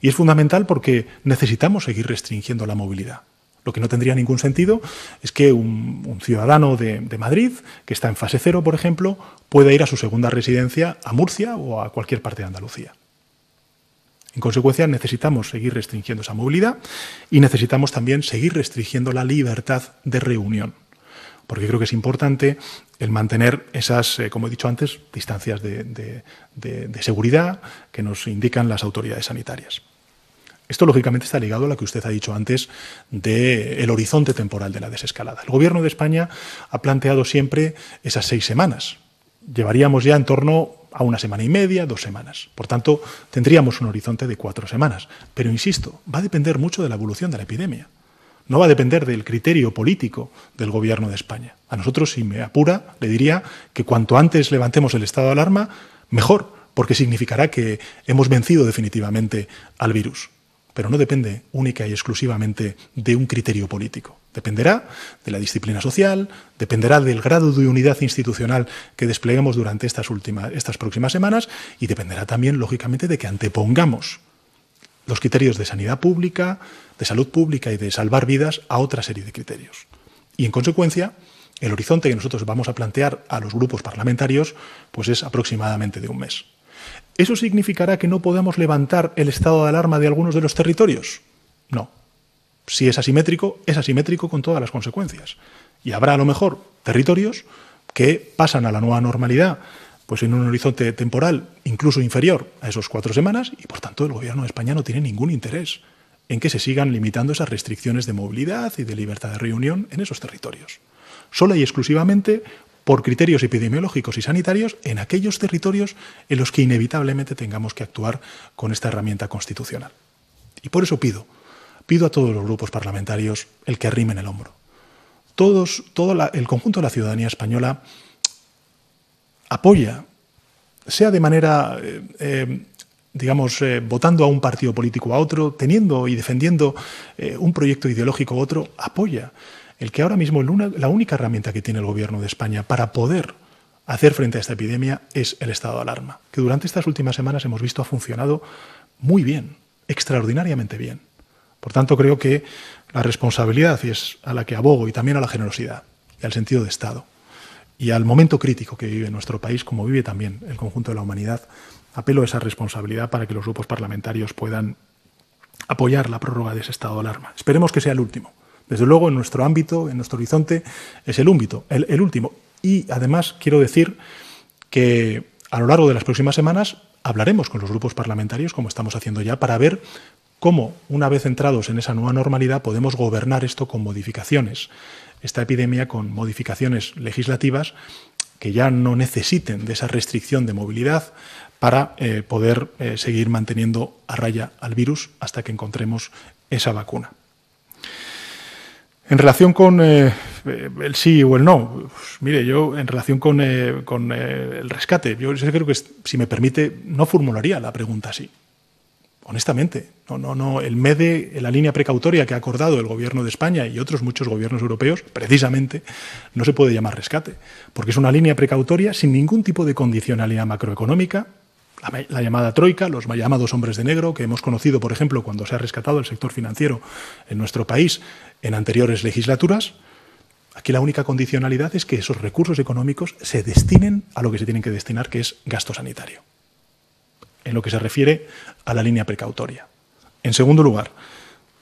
Y es fundamental porque necesitamos seguir restringiendo la movilidad. Lo que no tendría ningún sentido es que un ciudadano de Madrid, que está en fase 0, por ejemplo, pueda ir a su segunda residencia a Murcia o a cualquier parte de Andalucía. En consecuencia, necesitamos seguir restringiendo esa movilidad y necesitamos también seguir restringiendo la libertad de reunión, porque creo que es importante el mantener esas, como he dicho antes, distancias de seguridad que nos indican las autoridades sanitarias. Esto, lógicamente, está ligado a lo que usted ha dicho antes del horizonte temporal de la desescalada. El Gobierno de España ha planteado siempre esas 6 semanas. Llevaríamos ya en torno a 1 semana y media, 2 semanas. Por tanto, tendríamos un horizonte de 4 semanas. Pero, insisto, va a depender mucho de la evolución de la epidemia. No va a depender del criterio político del Gobierno de España. A nosotros, si me apura, le diría que cuanto antes levantemos el estado de alarma, mejor, porque significará que hemos vencido definitivamente al virus. Pero no depende única y exclusivamente de un criterio político. Dependerá de la disciplina social, dependerá del grado de unidad institucional que despleguemos durante estas próximas semanas y dependerá también, lógicamente, de que antepongamos los criterios de sanidad pública, de salud pública y de salvar vidas a otra serie de criterios. Y, en consecuencia, el horizonte que nosotros vamos a plantear a los grupos parlamentarios pues es aproximadamente de 1 mes. ¿Eso significará que no podamos levantar el estado de alarma de algunos de los territorios? No. Si es asimétrico con todas las consecuencias. Y habrá, a lo mejor, territorios que pasan a la nueva normalidad pues en un horizonte temporal incluso inferior a esos 4 semanas y, por tanto, el Gobierno de España no tiene ningún interés en que se sigan limitando esas restricciones de movilidad y de libertad de reunión en esos territorios. Solo y exclusivamente por criterios epidemiológicos y sanitarios en aquellos territorios en los que inevitablemente tengamos que actuar con esta herramienta constitucional. Y por eso pido a todos los grupos parlamentarios el que arrimen el hombro. El conjunto de la ciudadanía española apoya, sea de manera, votando a un partido político o a otro, teniendo y defendiendo un proyecto ideológico u otro, apoya el que ahora mismo la única herramienta que tiene el Gobierno de España para poder hacer frente a esta epidemia es el estado de alarma, que durante estas últimas semanas hemos visto ha funcionado muy bien, extraordinariamente bien. Por tanto, creo que la responsabilidad, y es a la que abogo, y también a la generosidad y al sentido de Estado, y al momento crítico que vive nuestro país, como vive también el conjunto de la humanidad, apelo a esa responsabilidad para que los grupos parlamentarios puedan apoyar la prórroga de ese estado de alarma. Esperemos que sea el último. Desde luego, en nuestro ámbito, en nuestro horizonte, es el último. Y además quiero decir que a lo largo de las próximas semanas hablaremos con los grupos parlamentarios, como estamos haciendo ya, para ver cómo, una vez entrados en esa nueva normalidad, podemos gobernar esto con modificaciones, esta epidemia con modificaciones legislativas que ya no necesiten de esa restricción de movilidad para poder seguir manteniendo a raya al virus hasta que encontremos esa vacuna. En relación con el sí o el no, pues, mire, yo en relación con el rescate, yo creo que, si me permite, no formularía la pregunta así. Honestamente, no, el MEDE, la línea precautoria que ha acordado el Gobierno de España y otros muchos gobiernos europeos, precisamente, no se puede llamar rescate, porque es una línea precautoria sin ningún tipo de condicionalidad macroeconómica, la llamada troika, los llamados hombres de negro, que hemos conocido, por ejemplo, cuando se ha rescatado el sector financiero en nuestro país en anteriores legislaturas. Aquí la única condicionalidad es que esos recursos económicos se destinen a lo que se tienen que destinar, que es gasto sanitario, en lo que se refiere a la línea precautoria. En segundo lugar,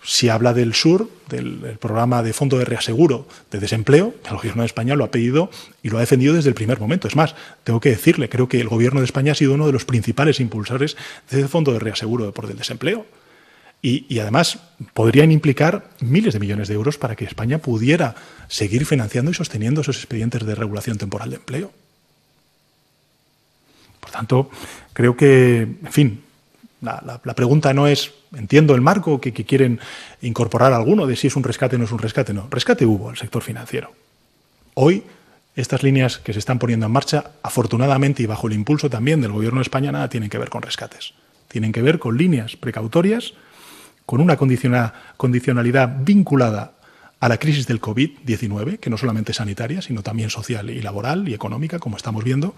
si habla del SUR, del programa de fondo de reaseguro de desempleo, el Gobierno de España lo ha pedido y lo ha defendido desde el primer momento. Es más, tengo que decirle, creo que el Gobierno de España ha sido uno de los principales impulsores de ese fondo de reaseguro por el desempleo. Y además podrían implicar miles de millones de euros para que España pudiera seguir financiando y sosteniendo esos expedientes de regulación temporal de empleo. Por tanto, creo que, en fin, la pregunta no es, entiendo el marco que quieren incorporar alguno de si es un rescate o no es un rescate. No, rescate hubo al sector financiero. Hoy, estas líneas que se están poniendo en marcha, afortunadamente y bajo el impulso también del Gobierno de España, nada tienen que ver con rescates. Tienen que ver con líneas precautorias, con una condicionalidad vinculada a la crisis del COVID-19, que no solamente es sanitaria, sino también social y laboral y económica, como estamos viendo,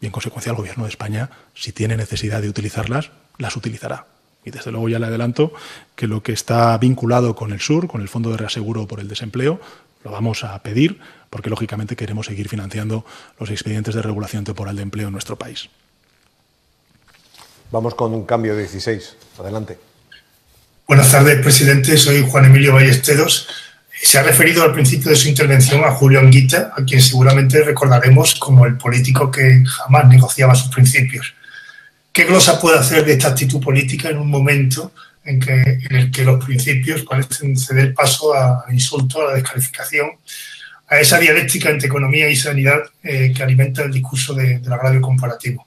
y en consecuencia el Gobierno de España, si tiene necesidad de utilizarlas, las utilizará. Y desde luego ya le adelanto que lo que está vinculado con el SUR, con el Fondo de Reaseguro por el Desempleo, lo vamos a pedir porque lógicamente queremos seguir financiando los expedientes de regulación temporal de empleo en nuestro país. Vamos con un cambio 16. Adelante. Buenas tardes, presidente. Soy Juan Emilio Ballesteros. Se ha referido al principio de su intervención a Julio Anguita, a quien seguramente recordaremos como el político que jamás negociaba sus principios. ¿Qué glosa puede hacer de esta actitud política en un momento en el que los principios parecen ceder paso al insulto, a la descalificación, a esa dialéctica entre economía y sanidad que alimenta el discurso del agravio comparativo?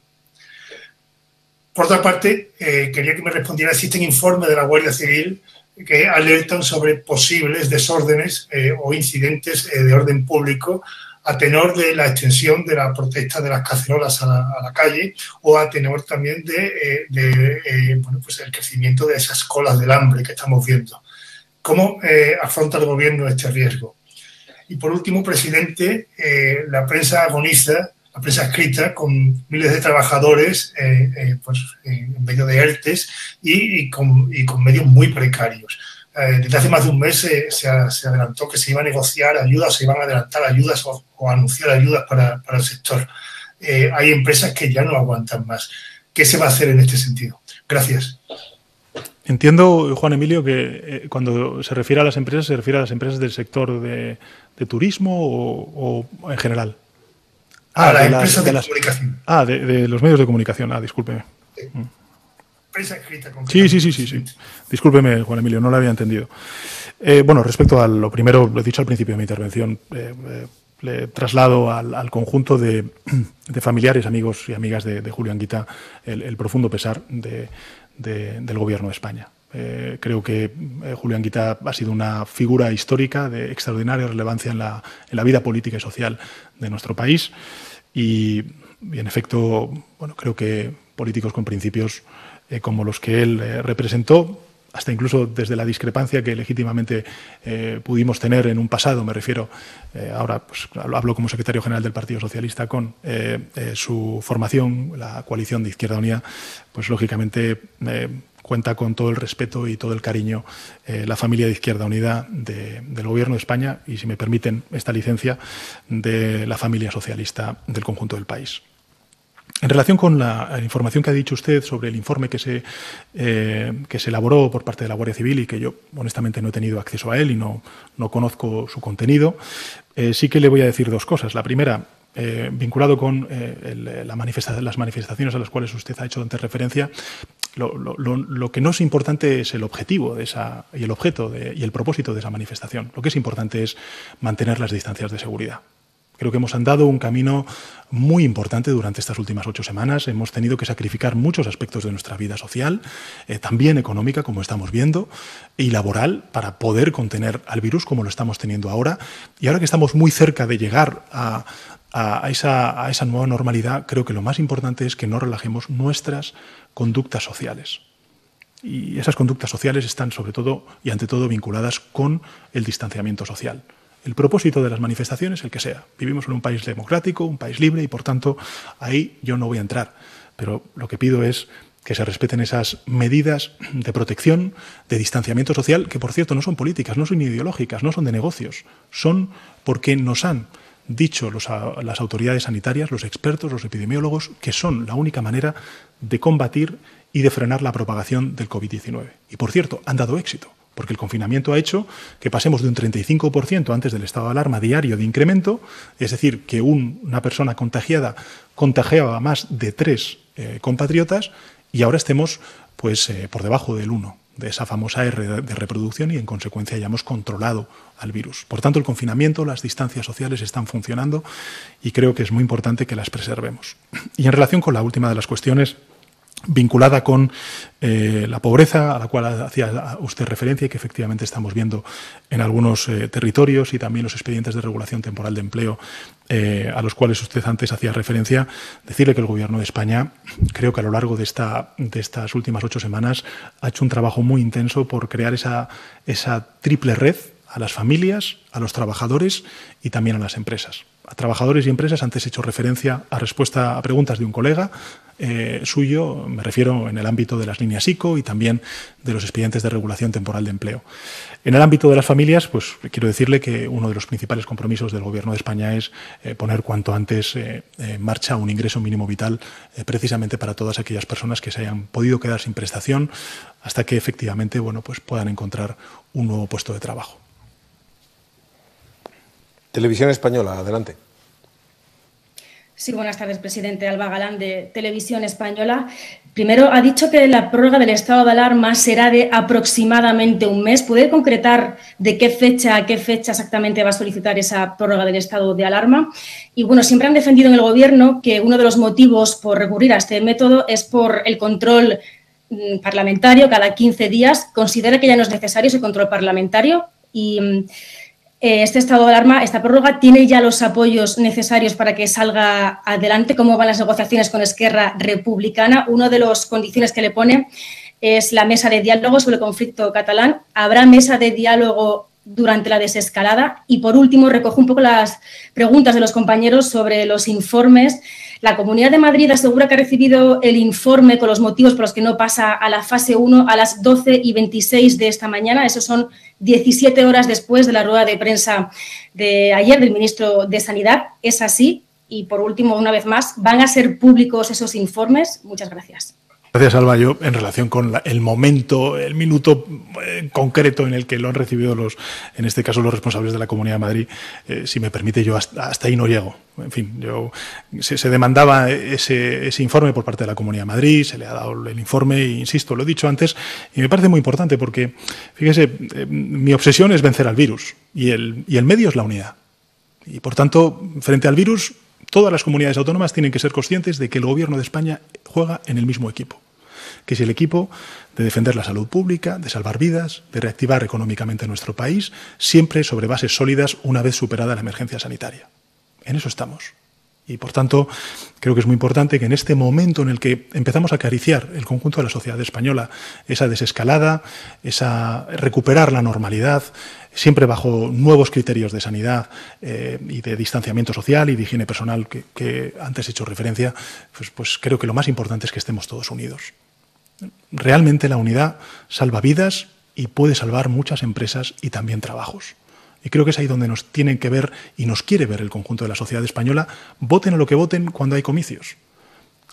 Por otra parte, quería que me respondiera: existen informes de la Guardia Civil que alertan sobre posibles desórdenes o incidentes de orden público a tenor de la extensión de la protesta de las cacerolas a la calle, o a tenor también pues el crecimiento de esas colas del hambre que estamos viendo. ¿Cómo afronta el Gobierno este riesgo? Y por último, presidente, la prensa agoniza, la prensa escrita, con miles de trabajadores pues, en medio de ERTES y con medios muy precarios. Desde hace más de un mes se adelantó que se iba a negociar ayudas, se iban a adelantar ayudas o anunciar ayudas para el sector. Hay empresas que ya no aguantan más. ¿Qué se va a hacer en este sentido? Gracias. Entiendo, Juan Emilio, que cuando se refiere a las empresas, se refiere a las empresas del sector de turismo o en general. Las empresas de comunicación. De los medios de comunicación. Discúlpeme. Sí. Prensa escrita. Sí. Discúlpeme, Juan Emilio, no lo había entendido. Bueno, respecto a lo primero, lo he dicho al principio de mi intervención, le traslado al conjunto de familiares, amigos y amigas de Julio Anguita el profundo pesar del Gobierno de España. Creo que Julio Anguita ha sido una figura histórica de extraordinaria relevancia en la vida política y social de nuestro país y en efecto, bueno, creo que políticos con principios como los que él representó, hasta incluso desde la discrepancia que legítimamente pudimos tener en un pasado, me refiero, ahora pues, hablo como secretario general del Partido Socialista, con su formación, la coalición de Izquierda Unida, pues lógicamente cuenta con todo el respeto y todo el cariño la familia de Izquierda Unida del Gobierno de España y, si me permiten esta licencia, de la familia socialista del conjunto del país. En relación con la información que ha dicho usted sobre el informe que se elaboró por parte de la Guardia Civil y que yo honestamente no he tenido acceso a él y no conozco su contenido, sí que le voy a decir dos cosas. La primera, vinculado con las manifestaciones a las cuales usted ha hecho antes referencia, lo que no es importante es el objetivo de y el objeto y el propósito de esa manifestación. Lo que es importante es mantener las distancias de seguridad. Creo que hemos andado un camino muy importante durante estas últimas 8 semanas. Hemos tenido que sacrificar muchos aspectos de nuestra vida social, también económica, como estamos viendo, y laboral, para poder contener al virus como lo estamos teniendo ahora. Y ahora que estamos muy cerca de llegar a esa nueva normalidad, creo que lo más importante es que no relajemos nuestras conductas sociales. Y esas conductas sociales están sobre todo y ante todo vinculadas con el distanciamiento social. El propósito de las manifestaciones, el que sea. Vivimos en un país democrático, un país libre y, por tanto, ahí yo no voy a entrar. Pero lo que pido es que se respeten esas medidas de protección, de distanciamiento social, que, por cierto, no son políticas, no son ideológicas, no son de negocios. Son porque nos han dicho las autoridades sanitarias, los expertos, los epidemiólogos, que son la única manera de combatir y de frenar la propagación del COVID-19. Y, por cierto, han dado éxito, porque el confinamiento ha hecho que pasemos de un 35% antes del estado de alarma diario de incremento, es decir, que una persona contagiada contagiaba a más de 3 compatriotas, y ahora estemos por debajo del 1, de esa famosa R de reproducción, y en consecuencia hayamos controlado al virus. Por tanto, el confinamiento, las distancias sociales están funcionando y creo que es muy importante que las preservemos. Y en relación con la última de las cuestiones, vinculada con la pobreza a la cual hacía usted referencia y que efectivamente estamos viendo en algunos territorios, y también los expedientes de regulación temporal de empleo a los cuales usted antes hacía referencia, decirle que el Gobierno de España, creo que a lo largo de estas últimas 8 semanas, ha hecho un trabajo muy intenso por crear esa triple red a las familias, a los trabajadores y también a las empresas. A trabajadores y empresas, antes he hecho referencia a respuesta a preguntas de un colega suyo, me refiero en el ámbito de las líneas ICO y también de los expedientes de regulación temporal de empleo. En el ámbito de las familias, pues quiero decirle que uno de los principales compromisos del Gobierno de España es poner cuanto antes en marcha un ingreso mínimo vital precisamente para todas aquellas personas que se hayan podido quedar sin prestación hasta que efectivamente puedan encontrar un nuevo puesto de trabajo. Televisión Española, adelante. Sí, buenas tardes, presidente. Alba Galán, de Televisión Española. Primero, ha dicho que la prórroga del estado de alarma será de aproximadamente un mes. ¿Puede concretar de qué fecha a qué fecha exactamente va a solicitar esa prórroga del estado de alarma? Y bueno, siempre han defendido en el Gobierno que uno de los motivos por recurrir a este método es por el control parlamentario cada 15 días. ¿Considera que ya no es necesario ese control parlamentario? Y este estado de alarma, esta prórroga, ¿tiene ya los apoyos necesarios para que salga adelante? ¿Cómo van las negociaciones con Esquerra Republicana? Una de las condiciones que le pone es la mesa de diálogo sobre el conflicto catalán. ¿Habrá mesa de diálogo durante la desescalada? Y, por último, recojo un poco las preguntas de los compañeros sobre los informes. La Comunidad de Madrid asegura que ha recibido el informe con los motivos por los que no pasa a la fase 1 a las 12:26 de esta mañana. Eso son 17 horas después de la rueda de prensa de ayer del ministro de Sanidad. ¿Es así? Y, por último, una vez más, ¿van a ser públicos esos informes? Muchas gracias. Gracias, Alba. Yo, en relación con el minuto concreto en el que lo han recibido en este caso, los responsables de la Comunidad de Madrid, si me permite, yo hasta ahí no llego. En fin, se demandaba ese informe por parte de la Comunidad de Madrid, se le ha dado el informe, e insisto, lo he dicho antes, y me parece muy importante porque, fíjese, mi obsesión es vencer al virus y el medio es la unidad. Y, por tanto, frente al virus, todas las comunidades autónomas tienen que ser conscientes de que el Gobierno de España juega en el mismo equipo, que es el equipo de defender la salud pública, de salvar vidas, de reactivar económicamente nuestro país, siempre sobre bases sólidas una vez superada la emergencia sanitaria. En eso estamos. Y, por tanto, creo que es muy importante que en este momento en el que empezamos a acariciar el conjunto de la sociedad española, esa desescalada, recuperar la normalidad, siempre bajo nuevos criterios de sanidad y de distanciamiento social y de higiene personal que antes he hecho referencia, pues creo que lo más importante es que estemos todos unidos. Realmente la unidad salva vidas y puede salvar muchas empresas y también trabajos. Y creo que es ahí donde nos tienen que ver y nos quiere ver el conjunto de la sociedad española, voten a lo que voten cuando hay comicios.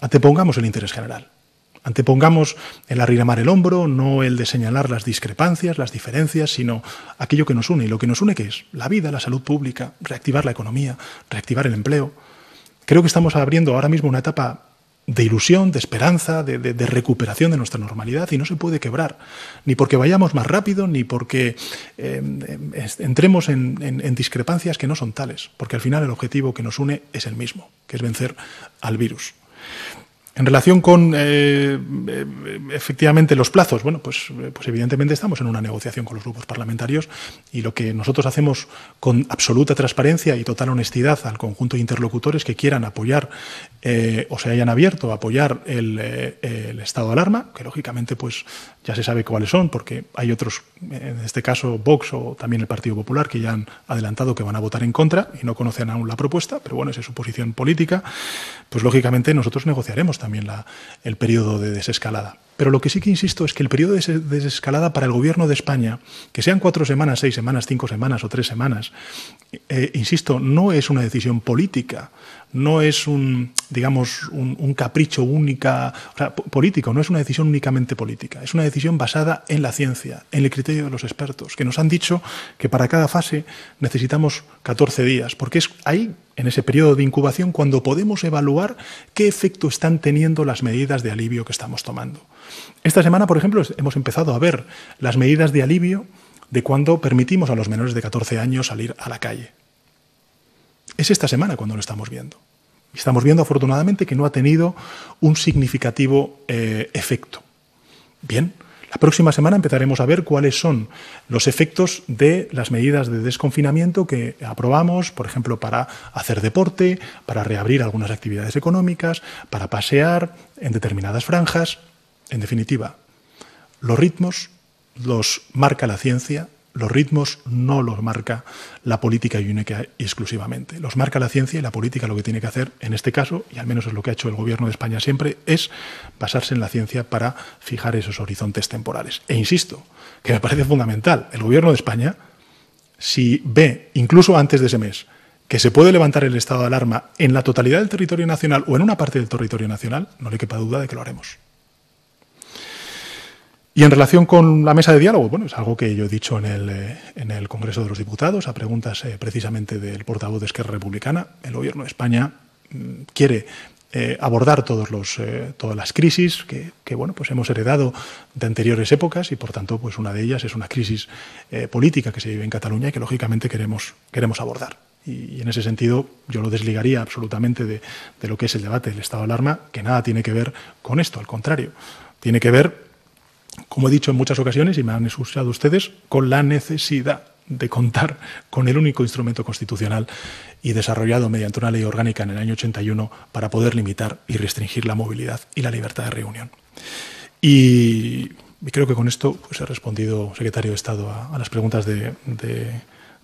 Antepongamos el interés general. Antepongamos el arrimar el hombro, no el de señalar las discrepancias, las diferencias, sino aquello que nos une. ¿Y lo que nos une qué es? La vida, la salud pública, reactivar la economía, reactivar el empleo. Creo que estamos abriendo ahora mismo una etapa de ilusión, de esperanza, de recuperación de nuestra normalidad, y no se puede quebrar, ni porque vayamos más rápido, ni porque entremos en discrepancias que no son tales, porque al final el objetivo que nos une es el mismo, que es vencer al virus. En relación con, efectivamente, los plazos, bueno, pues evidentemente estamos en una negociación con los grupos parlamentarios, y lo que nosotros hacemos con absoluta transparencia y total honestidad al conjunto de interlocutores que quieran apoyar o se hayan abierto a apoyar el estado de alarma, que lógicamente pues ya se sabe cuáles son, porque hay otros, en este caso Vox o también el Partido Popular, que ya han adelantado que van a votar en contra y no conocen aún la propuesta, pero bueno, esa es su posición política. Pues lógicamente nosotros negociaremos también el periodo de desescalada. Pero lo que sí que insisto es que el periodo de desescalada para el Gobierno de España, que sean 4 semanas, 6 semanas, 5 semanas o 3 semanas, insisto, no es una decisión política, no es un capricho político, no es una decisión únicamente política, es una decisión basada en la ciencia, en el criterio de los expertos, que nos han dicho que para cada fase necesitamos 14 días, porque es ahí, en ese periodo de incubación, cuando podemos evaluar qué efecto están teniendo las medidas de alivio que estamos tomando. Esta semana, por ejemplo, hemos empezado a ver las medidas de alivio de cuando permitimos a los menores de 14 años salir a la calle. Es esta semana cuando lo estamos viendo. Y estamos viendo, afortunadamente, que no ha tenido un significativo efecto. Bien, la próxima semana empezaremos a ver cuáles son los efectos de las medidas de desconfinamiento que aprobamos, por ejemplo, para hacer deporte, para reabrir algunas actividades económicas, para pasear en determinadas franjas. En definitiva, los ritmos los marca la ciencia, los ritmos no los marca la política y única y exclusivamente. Los marca la ciencia, y la política lo que tiene que hacer, en este caso, y al menos es lo que ha hecho el Gobierno de España siempre, es basarse en la ciencia para fijar esos horizontes temporales. E insisto, que me parece fundamental, el Gobierno de España, si ve, incluso antes de ese mes, que se puede levantar el estado de alarma en la totalidad del territorio nacional o en una parte del territorio nacional, no le quepa duda de que lo haremos. Y en relación con la mesa de diálogo, bueno, es algo que yo he dicho en el Congreso de los Diputados, a preguntas precisamente del portavoz de Esquerra Republicana. El Gobierno de España quiere abordar todas las crisis que bueno, pues hemos heredado de anteriores épocas, y por tanto pues una de ellas es una crisis política que se vive en Cataluña y que lógicamente queremos abordar. Y en ese sentido yo lo desligaría absolutamente de lo que es el debate del estado de alarma, que nada tiene que ver con esto, al contrario, tiene que ver, como he dicho en muchas ocasiones, y me han escuchado ustedes, con la necesidad de contar con el único instrumento constitucional y desarrollado mediante una ley orgánica en el año 81 para poder limitar y restringir la movilidad y la libertad de reunión. Y creo que con esto pues, he respondido, secretario de Estado, a las preguntas de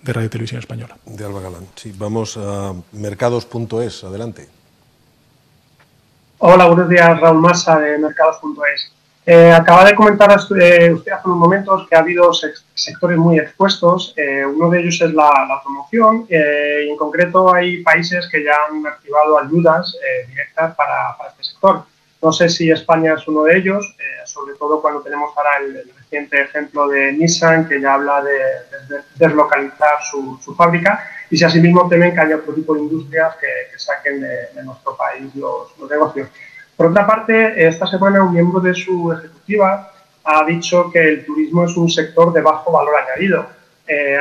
Radio y Televisión Española. De Alba Galán. Sí, vamos a mercados.es. Adelante. Hola, buenos días. Raúl Massa, de mercados.es. Acaba de comentar usted hace unos momentos que ha habido sectores muy expuestos. Uno de ellos es la automoción, y en concreto hay países que ya han activado ayudas directas para este sector. No sé si España es uno de ellos, sobre todo cuando tenemos ahora el reciente ejemplo de Nissan, que ya habla de deslocalizar su fábrica, y si asimismo temen que haya otro tipo de industrias que saquen de nuestro país los negocios. Por otra parte, esta semana un miembro de su ejecutiva ha dicho que el turismo es un sector de bajo valor añadido.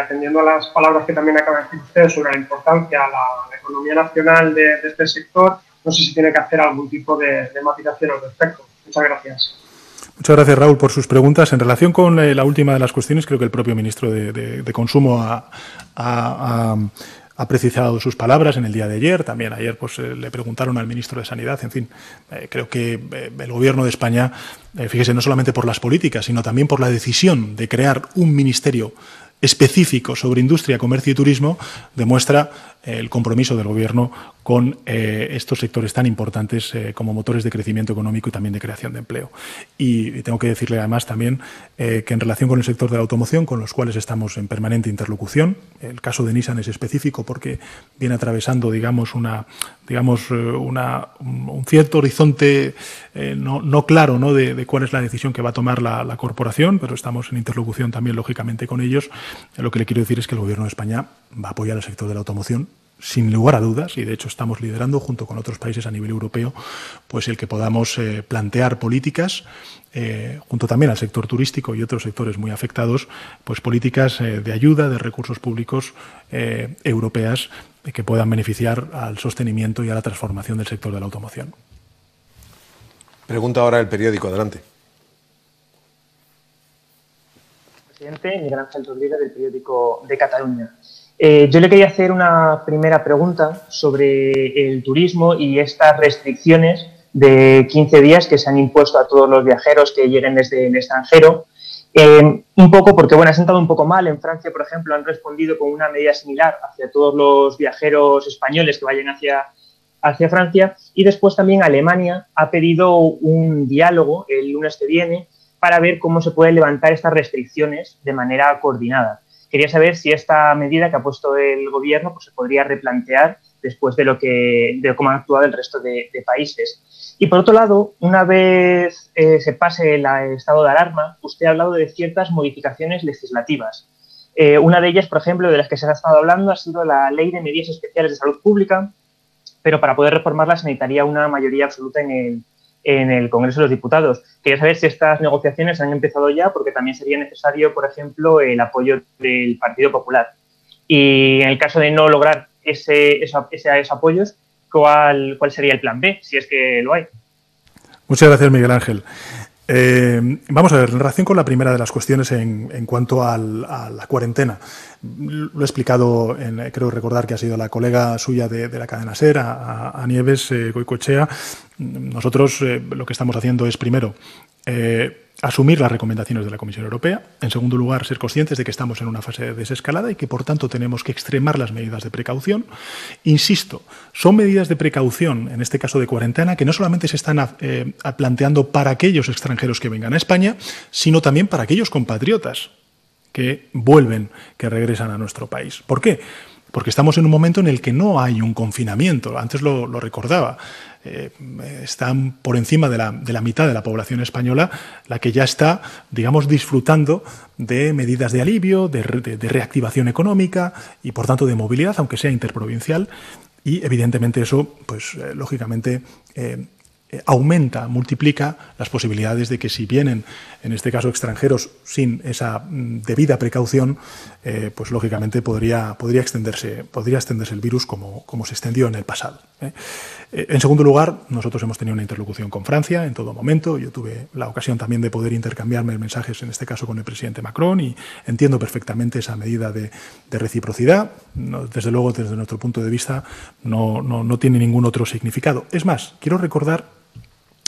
Atendiendo a las palabras que también acaba de decir usted sobre la importancia a la economía nacional de este sector, no sé si tiene que hacer algún tipo de matización al respecto. Muchas gracias. Muchas gracias, Raúl, por sus preguntas. En relación con la última de las cuestiones, creo que el propio ministro de Consumo ha precisado sus palabras en el día de ayer. También ayer pues, le preguntaron al ministro de Sanidad. En fin, creo que el Gobierno de España, fíjese, no solamente por las políticas, sino también por la decisión de crear un ministerio específico sobre industria, comercio y turismo, demuestra el compromiso del Gobierno con estos sectores tan importantes como motores de crecimiento económico y también de creación de empleo. Y tengo que decirle además también que en relación con el sector de la automoción, con los cuales estamos en permanente interlocución, el caso de Nissan es específico porque viene atravesando, digamos, un cierto horizonte no claro, ¿no?, de cuál es la decisión que va a tomar la corporación, pero estamos en interlocución también, lógicamente, con ellos. Lo que le quiero decir es que el Gobierno de España va a apoyar al sector de la automoción sin lugar a dudas, y de hecho estamos liderando junto con otros países a nivel europeo, pues el que podamos plantear políticas, junto también al sector turístico y otros sectores muy afectados, pues políticas de ayuda de recursos públicos europeas que puedan beneficiar al sostenimiento y a la transformación del sector de la automoción. Pregunta ahora el periódico, adelante. Presidente, Miguel Ángel Rodríguez, del periódico de Cataluña. Yo le quería hacer una primera pregunta sobre el turismo y estas restricciones de 15 días que se han impuesto a todos los viajeros que lleguen desde el extranjero. Un poco porque, bueno, ha sentado un poco mal. En Francia, por ejemplo, han respondido con una medida similar hacia todos los viajeros españoles que vayan hacia Francia. Y después también Alemania ha pedido un diálogo el lunes que viene para ver cómo se pueden levantar estas restricciones de manera coordinada. Quería saber si esta medida que ha puesto el Gobierno pues, se podría replantear después de cómo han actuado el resto de países. Y por otro lado, una vez se pase el estado de alarma, usted ha hablado de ciertas modificaciones legislativas. Una de ellas, por ejemplo, de las que se ha estado hablando, ha sido la Ley de Medidas Especiales de Salud Pública, pero para poder reformarla se necesitaría una mayoría absoluta en el Congreso de los Diputados. Quería saber si estas negociaciones han empezado ya, porque también sería necesario, por ejemplo, el apoyo del Partido Popular. Y en el caso de no lograr esos apoyos, ¿cuál sería el plan B, si es que lo hay? Muchas gracias, Miguel Ángel. Vamos a ver, en relación con la primera de las cuestiones en cuanto a la cuarentena. Lo he explicado, creo recordar que ha sido la colega suya de la cadena SER, a Nieves Goicoechea. Nosotros lo que estamos haciendo es, primero, asumir las recomendaciones de la Comisión Europea. En segundo lugar, ser conscientes de que estamos en una fase de desescalada y que, por tanto, tenemos que extremar las medidas de precaución. Insisto, son medidas de precaución, en este caso de cuarentena, que no solamente se están planteando para aquellos extranjeros que vengan a España, sino también para aquellos compatriotas que vuelven, que regresan a nuestro país. ¿Por qué? Porque estamos en un momento en el que no hay un confinamiento. Antes lo recordaba. Están por encima de la mitad de la población española la que ya está, digamos, disfrutando de medidas de alivio, de reactivación económica y, por tanto, de movilidad, aunque sea interprovincial. Y, evidentemente, eso, pues, lógicamente, aumenta, multiplica las posibilidades de que si vienen, en este caso extranjeros, sin esa debida precaución, pues lógicamente podría extenderse el virus como se extendió en el pasado. En segundo lugar, nosotros hemos tenido una interlocución con Francia en todo momento. Yo tuve la ocasión también de poder intercambiarme mensajes, en este caso con el presidente Macron, y entiendo perfectamente esa medida de reciprocidad. Desde luego, desde nuestro punto de vista, no tiene ningún otro significado. Es más, quiero recordar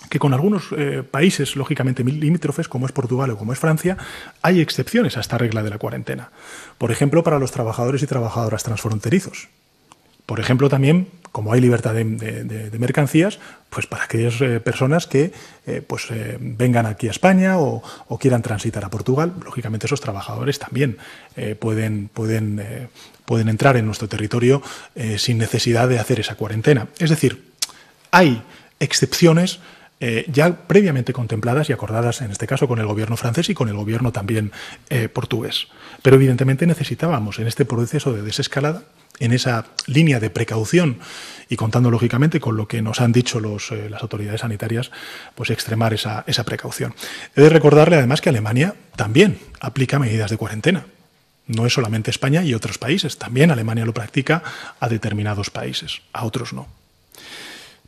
que con algunos países, lógicamente limítrofes, como es Portugal o como es Francia, hay excepciones a esta regla de la cuarentena. Por ejemplo, para los trabajadores y trabajadoras transfronterizos. Por ejemplo, también, como hay libertad de mercancías, pues para aquellas personas que vengan aquí a España o quieran transitar a Portugal, lógicamente esos trabajadores también pueden entrar en nuestro territorio sin necesidad de hacer esa cuarentena. Es decir, hay excepciones ya previamente contempladas y acordadas, en este caso, con el gobierno francés y con el gobierno también portugués. Pero evidentemente necesitábamos, en este proceso de desescalada, en esa línea de precaución y contando lógicamente con lo que nos han dicho las autoridades sanitarias, pues extremar esa precaución. He de recordarle además que Alemania también aplica medidas de cuarentena. No es solamente España y otros países, también Alemania lo practica a determinados países, a otros no.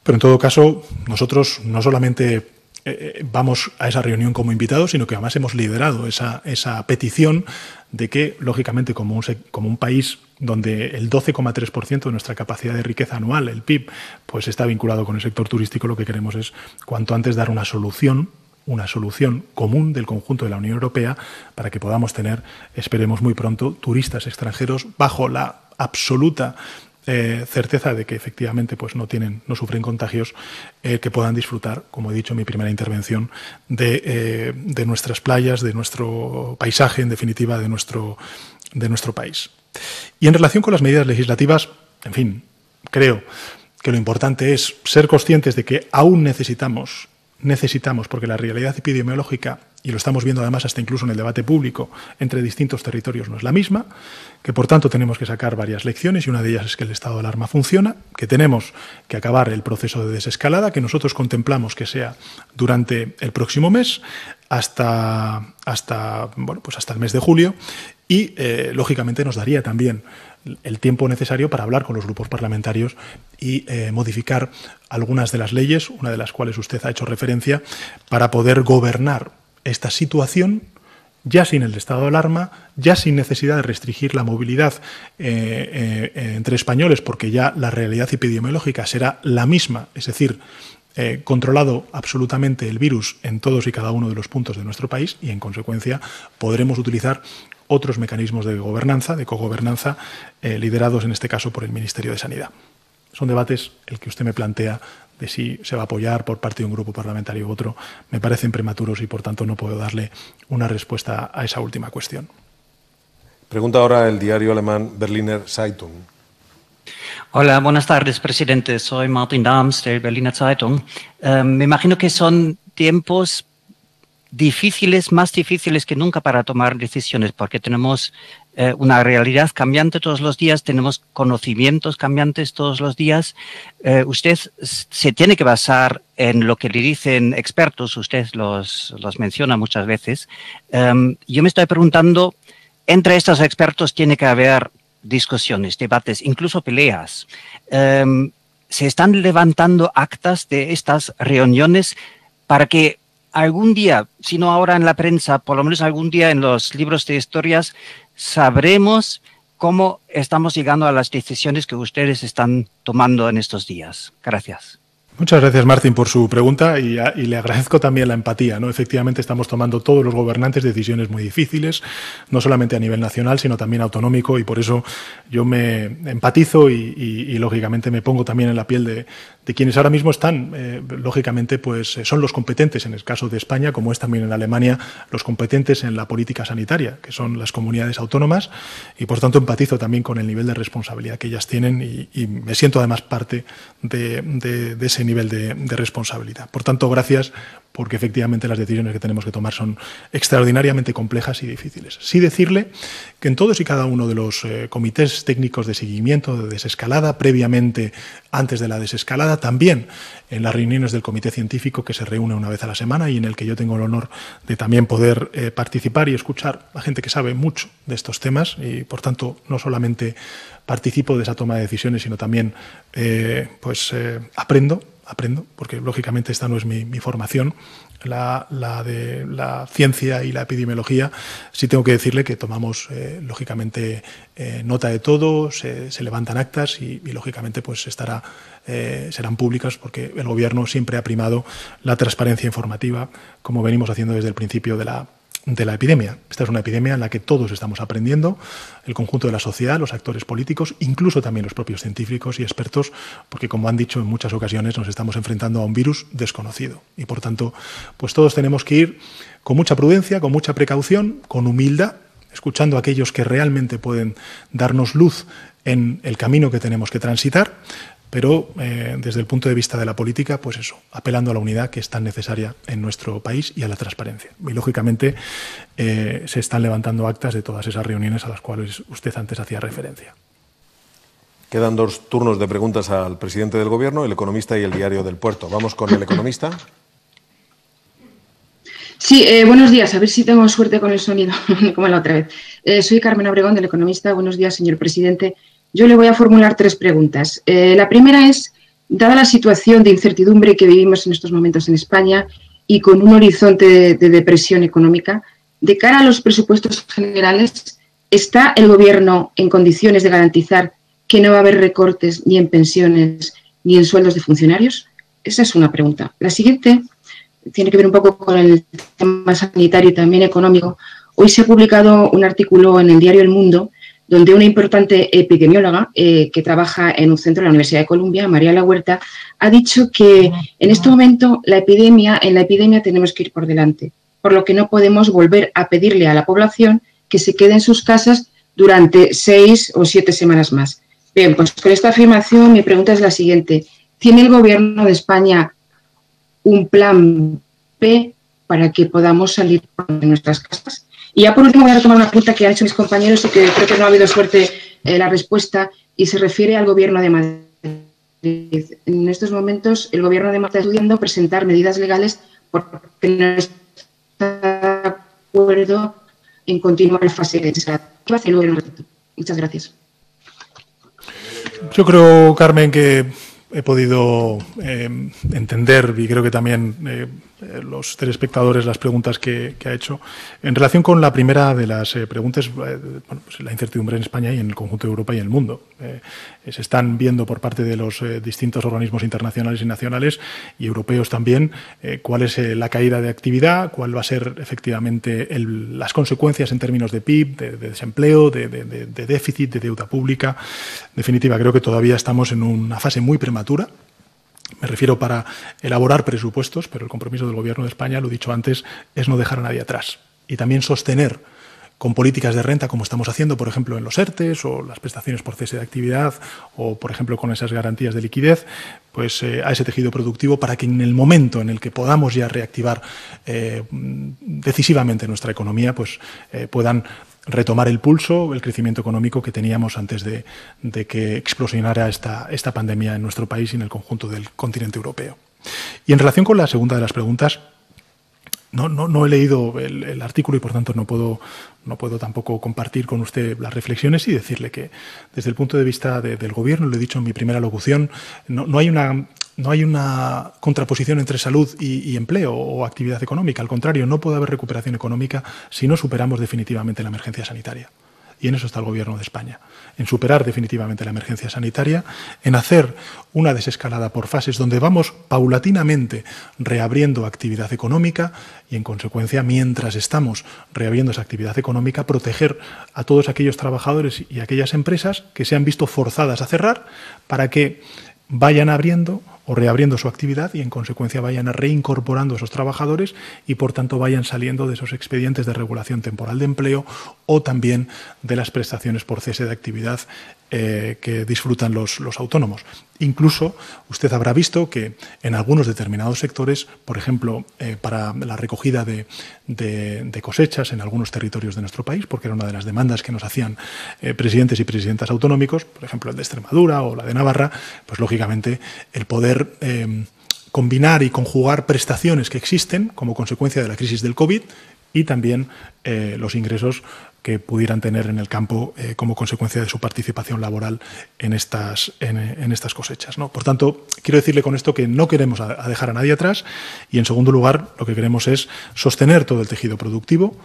Pero en todo caso, nosotros no solamente vamos a esa reunión como invitados, sino que además hemos liderado esa petición de que, lógicamente, como un país donde el 12,3% de nuestra capacidad de riqueza anual, el PIB, pues está vinculado con el sector turístico, lo que queremos es cuanto antes dar una solución común del conjunto de la Unión Europea para que podamos tener, esperemos muy pronto, turistas extranjeros bajo la absoluta certeza de que efectivamente pues no sufren contagios, que puedan disfrutar, como he dicho en mi primera intervención, de nuestras playas, de nuestro paisaje, en definitiva, de nuestro país. Y en relación con las medidas legislativas, en fin, creo que lo importante es ser conscientes de que aún necesitamos, porque la realidad epidemiológica, y lo estamos viendo además hasta incluso en el debate público entre distintos territorios, no es la misma, que por tanto tenemos que sacar varias lecciones, y una de ellas es que el estado de alarma funciona, que tenemos que acabar el proceso de desescalada, que nosotros contemplamos que sea durante el próximo mes, hasta el mes de julio, y lógicamente nos daría también el tiempo necesario para hablar con los grupos parlamentarios y modificar algunas de las leyes, una de las cuales usted ha hecho referencia, para poder gobernar esta situación ya sin el estado de alarma, ya sin necesidad de restringir la movilidad entre españoles, porque ya la realidad epidemiológica será la misma, es decir, controlado absolutamente el virus en todos y cada uno de los puntos de nuestro país, y en consecuencia podremos utilizar otros mecanismos de gobernanza, de cogobernanza, liderados en este caso por el Ministerio de Sanidad. Son debates, el que usted me plantea, de si se va a apoyar por parte de un grupo parlamentario u otro, me parecen prematuros y por tanto no puedo darle una respuesta a esa última cuestión. Pregunta ahora el diario alemán Berliner Zeitung. Hola, buenas tardes, presidente. Soy Martin Dahms, del Berliner Zeitung. Me imagino que son tiempos difíciles, más difíciles que nunca para tomar decisiones, porque tenemos una realidad cambiante todos los días, tenemos conocimientos cambiantes todos los días. Usted se tiene que basar en lo que le dicen expertos, usted los menciona muchas veces. Yo me estoy preguntando, entre estos expertos tiene que haber discusiones, debates, incluso peleas. ¿Se están levantando actas de estas reuniones para que algún día, si no ahora en la prensa, por lo menos algún día en los libros de historias, sabremos cómo estamos llegando a las decisiones que ustedes están tomando en estos días? Gracias. Muchas gracias, Martín, por su pregunta, y le agradezco también la empatía, ¿no? Efectivamente, estamos tomando todos los gobernantes decisiones muy difíciles, no solamente a nivel nacional, sino también autonómico, y por eso yo me empatizo y lógicamente me pongo también en la piel de quienes ahora mismo están, lógicamente, pues son los competentes en el caso de España, como es también en Alemania, los competentes en la política sanitaria, que son las comunidades autónomas, y por tanto empatizo también con el nivel de responsabilidad que ellas tienen y me siento además parte de ese nivel de responsabilidad. Por tanto, gracias, porque efectivamente las decisiones que tenemos que tomar son extraordinariamente complejas y difíciles. Sí decirle que en todos y cada uno de los comités técnicos de seguimiento de desescalada, previamente, antes de la desescalada, también en las reuniones del comité científico que se reúne una vez a la semana y en el que yo tengo el honor de también poder participar y escuchar a gente que sabe mucho de estos temas, y por tanto no solamente participo de esa toma de decisiones, sino también aprendo, porque lógicamente esta no es mi formación, la de la ciencia y la epidemiología. Sí tengo que decirle que tomamos lógicamente nota de todo, se levantan actas y lógicamente pues serán públicas, porque el Gobierno siempre ha primado la transparencia informativa, como venimos haciendo desde el principio de la epidemia. Esta es una epidemia en la que todos estamos aprendiendo, el conjunto de la sociedad, los actores políticos, incluso también los propios científicos y expertos, porque como han dicho en muchas ocasiones, nos estamos enfrentando a un virus desconocido y por tanto, pues todos tenemos que ir con mucha prudencia, con mucha precaución, con humildad, escuchando a aquellos que realmente pueden darnos luz en el camino que tenemos que transitar, pero desde el punto de vista de la política, pues eso, apelando a la unidad que es tan necesaria en nuestro país y a la transparencia. Y lógicamente se están levantando actas de todas esas reuniones a las cuales usted antes hacía referencia. Quedan 2 turnos de preguntas al presidente del Gobierno, El Economista y El Diario del Puerto. Vamos con El Economista. Sí, buenos días. A ver si tengo suerte con el sonido, como la otra vez. Soy Carmen Obregón, del Economista. Buenos días, señor presidente. Yo le voy a formular 3 preguntas. La primera es, dada la situación de incertidumbre que vivimos en estos momentos en España y con un horizonte de depresión económica, de cara a los presupuestos generales, ¿está el Gobierno en condiciones de garantizar que no va a haber recortes ni en pensiones ni en sueldos de funcionarios? Esa es una pregunta. La siguiente tiene que ver un poco con el tema sanitario y también económico. Hoy se ha publicado un artículo en el diario El Mundo donde una importante epidemióloga que trabaja en un centro de la Universidad de Columbia, María La Huerta, ha dicho que en este momento en la epidemia tenemos que ir por delante, por lo que no podemos volver a pedirle a la población que se quede en sus casas durante 6 o 7 semanas más. Bien, pues con esta afirmación mi pregunta es la siguiente. ¿Tiene el Gobierno de España un plan B para que podamos salir de nuestras casas? Y ya por último voy a retomar una pregunta que han hecho mis compañeros y que creo que no ha habido suerte la respuesta, y se refiere al Gobierno de Madrid. En estos momentos el Gobierno de Madrid está estudiando presentar medidas legales porque no está de acuerdo en continuar la fase de desgracia. ¿Qué va a hacer el Gobierno? Muchas gracias. Yo creo, Carmen, que he podido entender, y creo que también los telespectadores, las preguntas que ha hecho. En relación con la primera de las preguntas, bueno, pues la incertidumbre en España y en el conjunto de Europa y en el mundo. Se están viendo por parte de los distintos organismos internacionales y nacionales y europeos también cuál es la caída de actividad, cuál va a ser efectivamente las consecuencias en términos de PIB, de desempleo, de déficit, de deuda pública. En definitiva, creo que todavía estamos en una fase muy prematura. Me refiero para elaborar presupuestos, pero el compromiso del Gobierno de España, lo he dicho antes, es no dejar a nadie atrás y también sostener con políticas de renta, como estamos haciendo, por ejemplo, en los ERTES o las prestaciones por cese de actividad o, por ejemplo, con esas garantías de liquidez, pues a ese tejido productivo para que en el momento en el que podamos ya reactivar decisivamente nuestra economía, pues puedan retomar el pulso, el crecimiento económico que teníamos antes de que explosionara esta pandemia en nuestro país y en el conjunto del continente europeo. Y en relación con la segunda de las preguntas, no he leído el artículo y, por tanto, no puedo tampoco compartir con usted las reflexiones y decirle que, desde el punto de vista del Gobierno, lo he dicho en mi primera locución, no hay una contraposición entre salud y empleo o actividad económica. Al contrario, no puede haber recuperación económica si no superamos definitivamente la emergencia sanitaria. Y en eso está el Gobierno de España, en superar definitivamente la emergencia sanitaria, en hacer una desescalada por fases donde vamos paulatinamente reabriendo actividad económica y, en consecuencia, mientras estamos reabriendo esa actividad económica, proteger a todos aquellos trabajadores y aquellas empresas que se han visto forzadas a cerrar para que vayan abriendo o reabriendo su actividad y, en consecuencia, vayan reincorporando a esos trabajadores y, por tanto, vayan saliendo de esos expedientes de regulación temporal de empleo o también de las prestaciones por cese de actividad que disfrutan los autónomos. Incluso usted habrá visto que en algunos determinados sectores, por ejemplo, para la recogida de cosechas en algunos territorios de nuestro país, porque era una de las demandas que nos hacían presidentes y presidentas autonómicos, por ejemplo el de Extremadura o la de Navarra, pues lógicamente el poder combinar y conjugar prestaciones que existen como consecuencia de la crisis del COVID y también los ingresos que pudieran tener en el campo como consecuencia de su participación laboral en estas cosechas, ¿no? Por tanto, quiero decirle con esto que no queremos dejar a nadie atrás y, en segundo lugar, lo que queremos es sostener todo el tejido productivo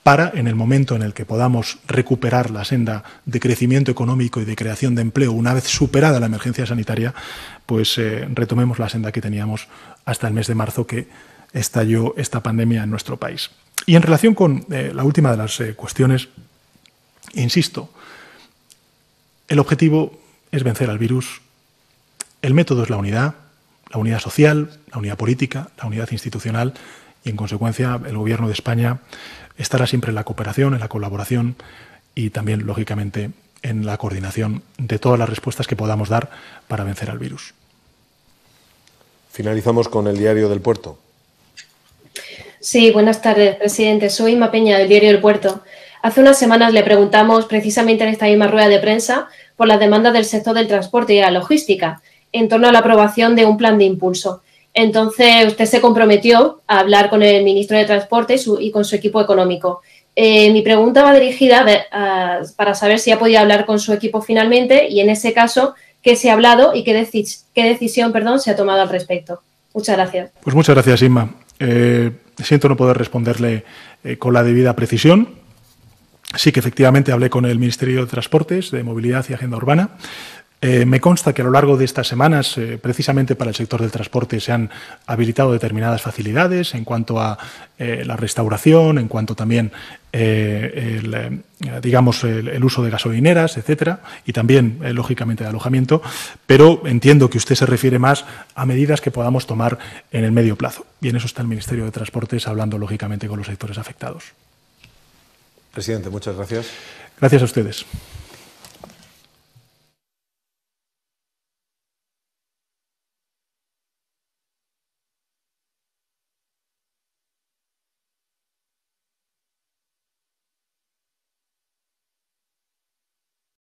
para, en el momento en el que podamos recuperar la senda de crecimiento económico y de creación de empleo, una vez superada la emergencia sanitaria, pues retomemos la senda que teníamos hasta el mes de marzo, que estalló esta pandemia en nuestro país. Y en relación con la última de las cuestiones, insisto, el objetivo es vencer al virus, el método es la unidad social, la unidad política, la unidad institucional y, en consecuencia, el Gobierno de España estará siempre en la cooperación, en la colaboración y también, lógicamente, en la coordinación de todas las respuestas que podamos dar para vencer al virus. Finalizamos con el Diario del Puerto. Sí, buenas tardes, presidente. Soy Inma Peña, del Diario del Puerto. Hace unas semanas le preguntamos, precisamente en esta misma rueda de prensa, por las demandas del sector del transporte y la logística, en torno a la aprobación de un plan de impulso. Entonces, usted se comprometió a hablar con el ministro de Transporte y con su equipo económico. Mi pregunta va dirigida para saber si ha podido hablar con su equipo finalmente y, en ese caso, qué se ha hablado y qué decisión se ha tomado al respecto. Muchas gracias. Pues muchas gracias, Inma. Siento no poder responderle con la debida precisión. Sí que efectivamente hablé con el Ministerio de Transportes, de Movilidad y Agenda Urbana Me consta que a lo largo de estas semanas, precisamente para el sector del transporte, se han habilitado determinadas facilidades en cuanto a la restauración, en cuanto también el uso de gasolineras, etcétera, y también, lógicamente, de alojamiento, pero entiendo que usted se refiere más a medidas que podamos tomar en el medio plazo. Y en eso está el Ministerio de Transportes hablando, lógicamente, con los sectores afectados. Presidente, muchas gracias. Gracias a ustedes.